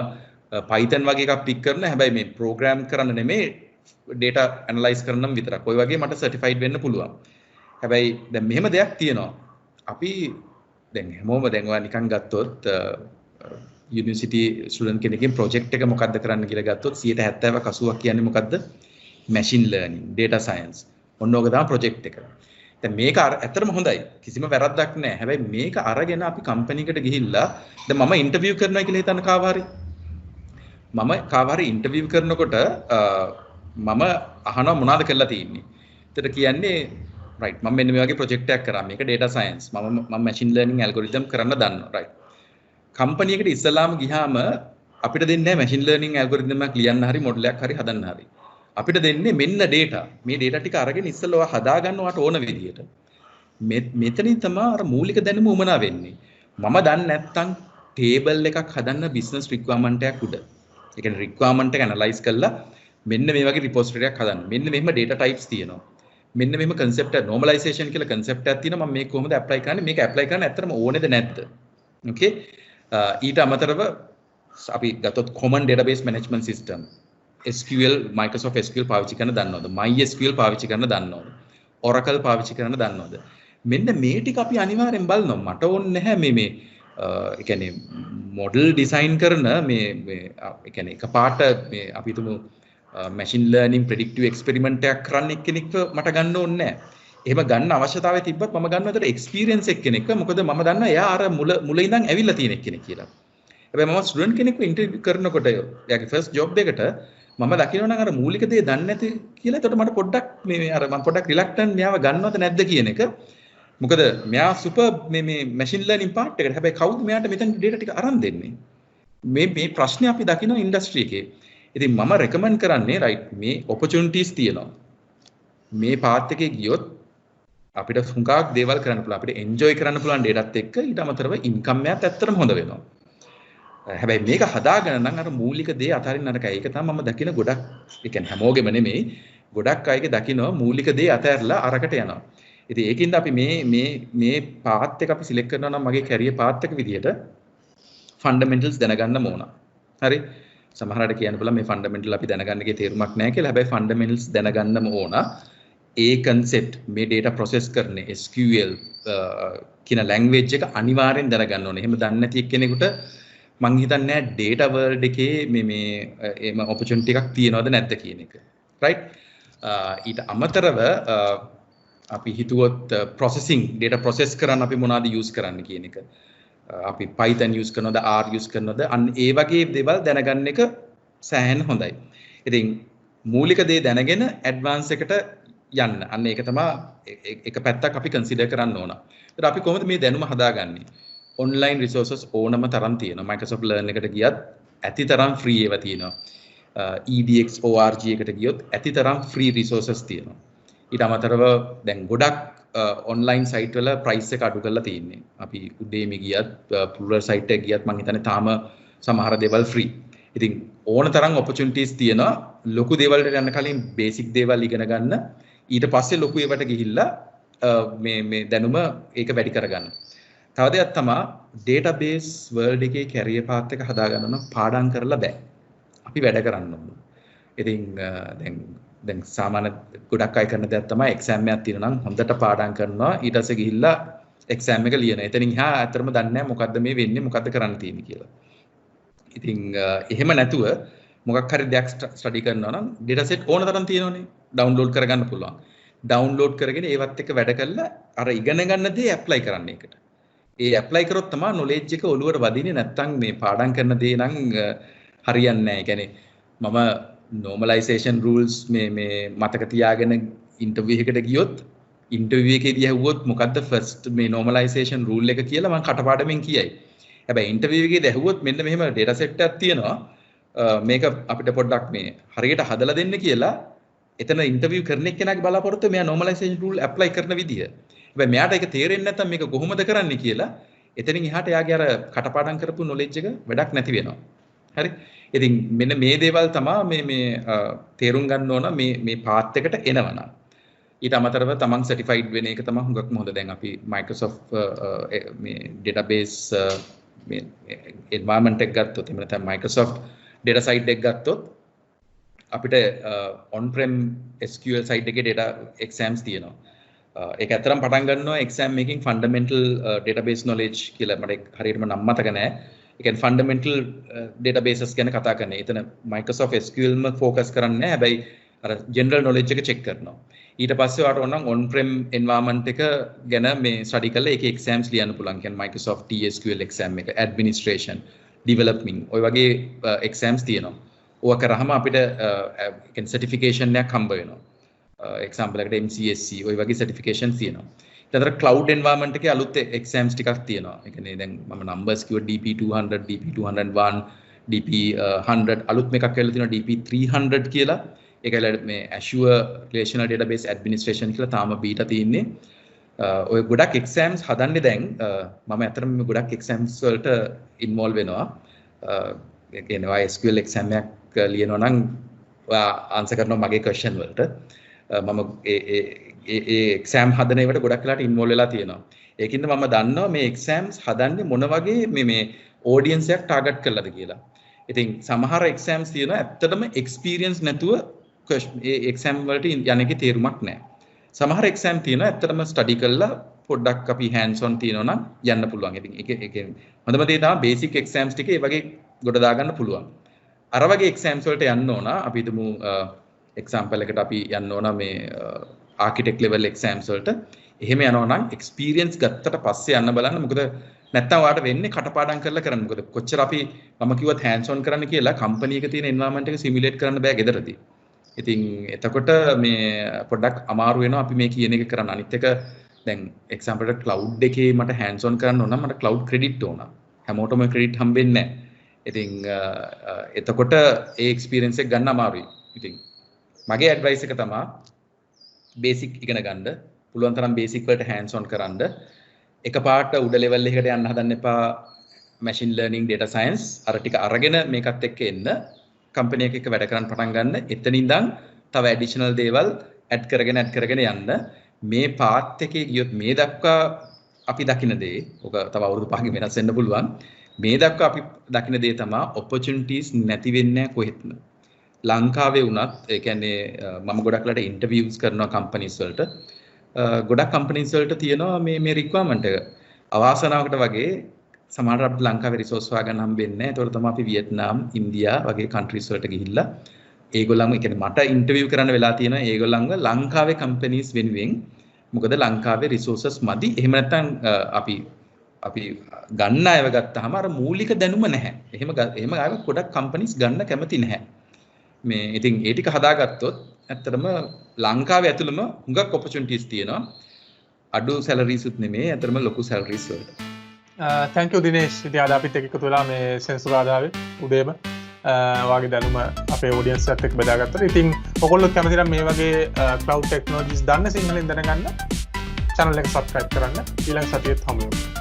Python වගේ එකක් pick කරන හැබැයි මේ program කරන්න නෙමෙයි data analyze කරන්නම් විතරක්. ඔය වගේ මට certified වෙන්න පුළුවන්. හැබැයි දැන් මෙහෙම දෙයක් තියෙනවා. අපි දැන් හැමෝම දැන් ඔයා නිකන් ගත්තොත් යුනිවර්සිටි ස්ටුඩන්ට් කෙනෙක්ගේ ප්‍රොජෙක්ට් එක මොකද්ද කරන්න කියලා ගත්තොත් 70%ක් 80ක් කියන්නේ මොකද්ද? machine learning, data science. ඔන්න ඕක තමයි ප්‍රොජෙක්ට් එක. දැන් මේක ඇත්තටම හොඳයි. කිසිම වැරද්දක් නැහැ. හැබැයි මේක අරගෙන අපි කම්පැනි එකට ගිහිල්ලා දැන් මම ඉන්ටර්විව් කරනවා කියලා හිතන්න මම කාව හරි ඉන්ටර්විව් කරනකොට මම අහනවා මොනවද කරලා තියෙන්නේ. ඒතර කියන්නේ right මම මෙන්න මේ වගේ ප්‍රොජෙක්ට් එකක් කරා. මේක data science. මම machine learning algorithm කරන්න දන්නවා. right. කම්පැනි එකට ඉස්සලාම ගියාම අපිට දෙන්නේ නැහැ machine learning algorithm එකක් ලියන්න හරි මොඩල් එකක් හරි හදන්න හරි. අපිට දෙන්නේ මෙන්න data. මේ data ටික අරගෙන ඉස්සෙල්ලා ඔයා හදා ගන්නවට ඕන විදියට. මෙතනින් තමයි අර මූලික දැනුම උමනා වෙන්නේ. මම දන්නේ නැත්නම් table එකක් හදන්න business requirement එකක් උඩ. ඒ කියන්නේ requirement එක analyze කරලා මෙන්න මේ වගේ repository එකක් හදන්න. මෙන්න මෙහෙම data types තියෙනවා. මෙන්න මෙහෙම concept එක normalization කියලා concept එකක් තියෙනවා. මම මේක කොහොමද apply කරන්නේ? මේක apply කරන්න ඇත්තටම ඕනේද නැද්ද? okay ඊට අමතරව අපි ගත්තොත් common database management system SQL Microsoft SQL පාවිච්චි කරන දන්නවද? MySQL පාවිච්චි කරන දන්නවද? Oracle පාවිච්චි කරන්න දන්නවද? මෙන්න මේ ටික අපි අනිවාර්යෙන් බලනවා. මට ඕනේ නැහැ මේ ඒ කියන්නේ මොඩල් ඩිසයින් කරන මේ ඒ කියන්නේ එකපාරට මේ අපි තුමු මැෂින් ලර්නින් ප්‍රෙඩික්ටිව් එක්ස්පෙරිමන්ට් එකක් කරන්න එක්කෙනෙක්ව මට ගන්න ඕනේ නැහැ. එහෙම ගන්න අවශ්‍යතාවය තිබ්බත් මම ගන්න අතර එක්ස්පීරියන්ස් එක්කෙනෙක්ව. මොකද මම දන්නවා එයා අර මුල ඉඳන් ඇවිල්ලා තියෙන එක්කෙනෙක් කියලා. හැබැයි මම ස්ටුඩන්ට් කෙනෙක්ව ඉන්ටර්විව් කරනකොට එයාගේ ෆස්ට් ජොබ් එකට මම දකිනවා නම් අර මූලික දේ දන්නේ නැති කියලා. එතකොට මට පොඩ්ඩක් මම පොඩ්ඩක් රිලක්ටන්ට් මෙයාව ගන්නවද නැද්ද කියන එක. මොකද මෙයා සුපර් මේ මැෂින් ලර්නින් පාර්ට් එකට. හැබැයි කවුද මෙයාට මෙතන ඩේටා ටික අරන් දෙන්නේ? මේ ප්‍රශ්නේ අපි දකිනවා ඉන්ඩස්ට්‍රි එකේ. ඉතින් මම රෙකමන්ඩ් කරන්නේ රයිට් මේ ඔපචුනිටිස් තියෙනවා. මේ පාත් එකේ ගියොත් අපිට හුඟක් දේවල් කරන්න පුළුවන්. අපිට එන්ජොයි කරන්න පුළුවන් ඩේටාත් එක්ක ඊට අමතරව ඉන්කම් එකත් ඇත්තටම හොඳ වෙනවා. හැබැයි මේක හදාගන්න නම් අර මූලික දේ අතරින් නරකයි. ඒක තමයි මම දකින ගොඩක් ඒ කියන්නේ හැමෝගෙම නෙමෙයි ගොඩක් අයගේ දකිනවා මූලික දේ අතහැරලා අරකට යනවා. ඉතින් ඒකින්ද අපි මේ පාත් එක අපි සිලෙක්ට් කරනවා නම් මගේ කැරියර් පාත් එක විදියට ෆන්ඩමෙන්ටල්ස් දැනගන්න ඕන. හරි. සමහරවිට කියන්න පුළුවන් මේ ෆන්ඩමෙන්ටල් අපි දැනගන්නගේ තේරුමක් නැහැ කියලා. හැබැයි ෆන්ඩමෙන්ටල්ස් දැනගන්නම ඕන. ඒ concept මේ data process කරන SQL කියන language එක අනිවාර්යෙන් දැනගන්න ඕනේ. එහෙම දන්නේ නැති එක්කෙනෙකුට මං හිතන්නේ data world එකේ මේ එම opportunity එකක් තියනවද නැද්ද කියන එක. right? ඊට අමතරව අපි හිතුවොත් processing data process කරන්න අපි මොනවද use කරන්න කියන එක. අපි Python use කරනවද R use කරනවද අන්න ඒ වගේ දේවල් දැනගන්න එක සෑහෙන හොඳයි. ඉතින් මූලික දේ දැනගෙන advance එකට යන්න. අන්න ඒක තමයි එක පැත්තක් අපි consider කරන්න ඕන. ඒත් අපි කොහොමද මේ දැනුම හදාගන්නේ? online resources ඕනම තරම් තියෙනවා. Microsoft Learn එකට ගියත් ඇති තරම් free ඒවා තියෙනවා. EDX org එකට ගියොත් ඇති තරම් free resources තියෙනවා. ඊට අමතරව දැන් ගොඩක් online site වල price එක අඩු කරලා තියෙන්නේ. අපි Udemy ගියත් Plural site එක ගියත් මම හිතන්නේ තාම සමහර දේවල් free. ඉතින් ඕන තරම් opportunities තියෙනවා. ලොකු දේවල් වලට යන්න කලින් basic දේවල් ඉගෙන ගන්න. ඊට පස්සේ ලොකු ඒවට ගිහිල්ලා මේ දැනුම ඒක වැඩි කරගන්න. තව දෙයක් තමයි database world එකේ career path එක හදාගන්න නම් පාඩම් කරලා බෑ. අපි වැඩ කරන්න ඕන. ඉතින් දැන් සාමාන්‍ය ගොඩක් අය කරන දෙයක් තමයි exam එකක් තියෙනවා නම් හොඳට පාඩම් කරනවා ඊට පස්සේ ගිහිල්ලා exam එක ලියනවා. එතනින් එහා ඇත්තටම දන්නේ නැහැ මොකද්ද මේ වෙන්නේ මොකද්ද කරන්න තියෙන්නේ කියලා. ඉතින් එහෙම නැතුව මොකක් හරි දෙයක් ස්ටඩි කරනවා නම් data set ඕන තරම් තියෙනවනේ. download කරගන්න පුළුවන්. download කරගෙන ඒවත් එක්ක වැඩ කරලා අර ඉගෙන ගන්න දේ apply කරන්න ඒකට. ඒ apply කරොත් තමයි knowledge එක ඔළුවට වදින්නේ. නැත්තම් මේ පාඩම් කරන දේ නම් හරියන්නේ නැහැ. ඒ කියන්නේ මම normalization rules මේ මතක තියාගෙන interview එකකට ගියොත් interview එකේදී ඇහුවොත් මොකද්ද first මේ normalization rule එක කියලා මම කටපාඩමින් කියයි. හැබැයි interview එකේදී ඇහුවොත් මෙන්න මෙහෙම data set එකක් තියෙනවා. මේක අපිට පොඩ්ඩක් මේ හරියට හදලා දෙන්න කියලා එතන ඉන්ටර්විව් කරන එක්කෙනාගේ බලාපොරොත්තු මෙයා normalization rule apply කරන විදිය. හැබැයි මෙයාට ඒක තේරෙන්නේ නැත්නම් මේක කොහොමද කරන්නේ කියලා එතනින් එහාට එයාගේ අර කටපාඩම් කරපු knowledge එක වැඩක් නැති වෙනවා. හරි? ඉතින් මෙන්න මේ දේවල් තමයි මේ තේරුම් ගන්න ඕන මේ පාත් එකට එනවනම්. ඊට අමතරව තමන් certified වෙන එක තමයි හුඟක්ම හොඳ. දැන් අපි Microsoft මේ database මේ environment එක ගත්තොත් එහෙම නැත්නම් Microsoft data site එක ගත්තොත් අපිට on-prem SQL site එකේ data exams තියෙනවා. ඒක ඇත්තටම පටන් ගන්නවා exam making fundamental database knowledge කියලා මට හරියටම නම් මතක නැහැ. ඒ කියන්නේ fundamental databases ගැන කතා කරන්නේ. එතන Microsoft SQL ම focus කරන්නේ නැහැ. හැබැයි අර general knowledge එක check කරනවා. ඊට පස්සේ ඔයාලට ඕන නම් on-prem environment එක ගැන මේ study කරලා ඒකේ exams ලියන්න පුළුවන්. කියන්නේ Microsoft TSQL exam එක, administration, developing ඔය වගේ exams තියෙනවා. ඕක කරාම අපිට කියන්නේ certification එකක් හම්බ වෙනවා. example එකට MCSC ඔය වගේ certifications තියෙනවා. ඊට අතර cloud environment එකේ අලුත් exams ටිකක් තියෙනවා. ඒ කියන්නේ දැන් මම numbers කිව්ව DP200, DP201, DP100 අලුත් එකක් කියලා තියෙනවා DP300 කියලා. ඒකල මේ Azure Relational Database Administration කියලා තාම බීටා තියෙන්නේ. ඔය ගොඩක් exams හදන්නේ දැන් මම අතරම මේ ගොඩක් exams වලට involve වෙනවා. ඒ කියන්නේ SQL exam එකක් ලියනවා නම් ඔයා answer කරනවා මගේ question වලට. මම ඒ exam හදන ඒවට ගොඩක් වෙලාට involve වෙලා තියෙනවා. ඒකින්ද මම දන්නවා මේ exams හදන්නේ මොන වගේ මේ audience එකක් target කරලාද කියලා. ඉතින් සමහර exams තියෙනවා ඇත්තටම experience නැතුව ඒ exam වලට යන්නේකේ තේරුමක් නැහැ. සමහර එක්සෑම් තියෙනවා ඇත්තටම ස්ටඩි කරලා පොඩ්ඩක් අපි hands on තියෙනවා නම් යන්න පුළුවන්. ඉතින් ඒක හොඳම දේ තමයි බේසික් එක්සෑම්ස් ටික ඒ වගේ ගොඩ දාගන්න පුළුවන්. අර වගේ එක්සෑම්ස් වලට යන්න ඕන අපි හිතමු එක්සැම්පල් එකට අපි යන්න ඕන මේ ආකිටෙක්ට් ලෙවල් එක්සෑම්ස් වලට. එහෙම යනවා නම් එක්ස්පීරියන්ස් ගත්තට පස්සේ යන්න බලන්න. මොකද නැත්තම් ඔයාලට වෙන්නේ කටපාඩම් කරලා කරන්න. මොකද කොච්චර අපි මම කිව්වත් hands on කරන්න කියලා කම්පැනි එකේ තියෙන environment එක සිමියුලේට් කරන්න බෑ ගෙදරදී. ඉතින් එතකොට මේ පොඩ්ඩක් අමාරු වෙනවා අපි මේ කියන එක කරන්න. අනිත් එක දැන් එක්සැම්පල් එකට ක්ලවුඩ් එකේ මට hands on කරන්න ඕන නම් මට ක්ලවුඩ් ක්‍රෙඩිට් ඕන. හැමෝටම ක්‍රෙඩිට් හම්බෙන්නේ නැහැ. ඉතින් එතකොට ඒ එක්ස්පීරියන්ස් එක ගන්න අමාරුයි. ඉතින් මගේ ඇඩ්වයිස් එක තමයි බේසික් ඉගෙන ගන්න. පුළුවන් තරම් බේසික් වලට hands on කරන්න. එකපාරට උඩ ලෙවල් එකකට යන්න හදන්න එපා. machine learning data science අර ටික අරගෙන මේකත් එක්ක එන්න. කම්පැනි එකක වැඩ කරන්න පටන් ගන්න. එතනින් ඉඳන් තව ඇඩිෂනල් දේවල් ඇඩ් කරගෙන යන්න. මේ පාත් එකේ ගියොත් මේ දක්වා අපි දකින දේ ඔක තව අවුරුදු 5කින් වෙනස් වෙන්න පුළුවන්. මේ දක්වා අපි දකින දේ තමයි opportunities නැති වෙන්නේ කොහෙත්ම. ලංකාවේ වුණත් ඒ කියන්නේ මම ගොඩක්ලට ඉන්ටර්විව්ස් කරනවා කම්පැනිස් වලට. ගොඩක් කම්පැනිස් වලට තියෙනවා මේ රික්වයර්මන්ට් එක. අවාසනාවකට වගේ සමහරවිට අපිට ලංකාවේ රිසෝස් හොයාගන්න හම්බෙන්නේ නැහැ. ඒතකොට තමයි අපි වියට්නාම්, ඉන්දියා වගේ කන්ට්‍රීස් වලට ගිහිල්ලා ඒගොල්ලන්ව කියන්නේ මට ඉන්ටර්විව් කරන්න වෙලා තියෙනවා ඒගොල්ලන්ව ලංකාවේ කම්පැනිස් වෙනුවෙන්. මොකද ලංකාවේ රිසෝසස් මදි. එහෙම නැත්නම් අපි ගන්න අයව ගත්තාම අර මූලික දැනුම නැහැ. එහෙම අයව ගොඩක් කම්පැනිස් ගන්න කැමති නැහැ. මේ ඉතින් ඒ ටික හදාගත්තොත් ඇත්තටම ලංකාවේ ඇතුළම හුඟක් opportunities තියෙනවා. අඩු salaries උත් නෙමෙයි ඇත්තටම ලොකු salaries වලට. thank you Dinesh. ඉතින් අද අපිත් එක්ක එකතු වෙලා මේ සෙන්සුරාදාවේ උදේම වාගේ දැනුම අපේ ඔඩියන්ස් එකත් එක්ක බෙදාගත්තා. ඉතින් ඔයගොල්ලෝ කැමති නම් මේ වගේ cloud technologies දන්න සිංහලෙන් දැනගන්න channel එක subscribe කරන්න. ඊළඟ සතියේත් හමු වෙමු.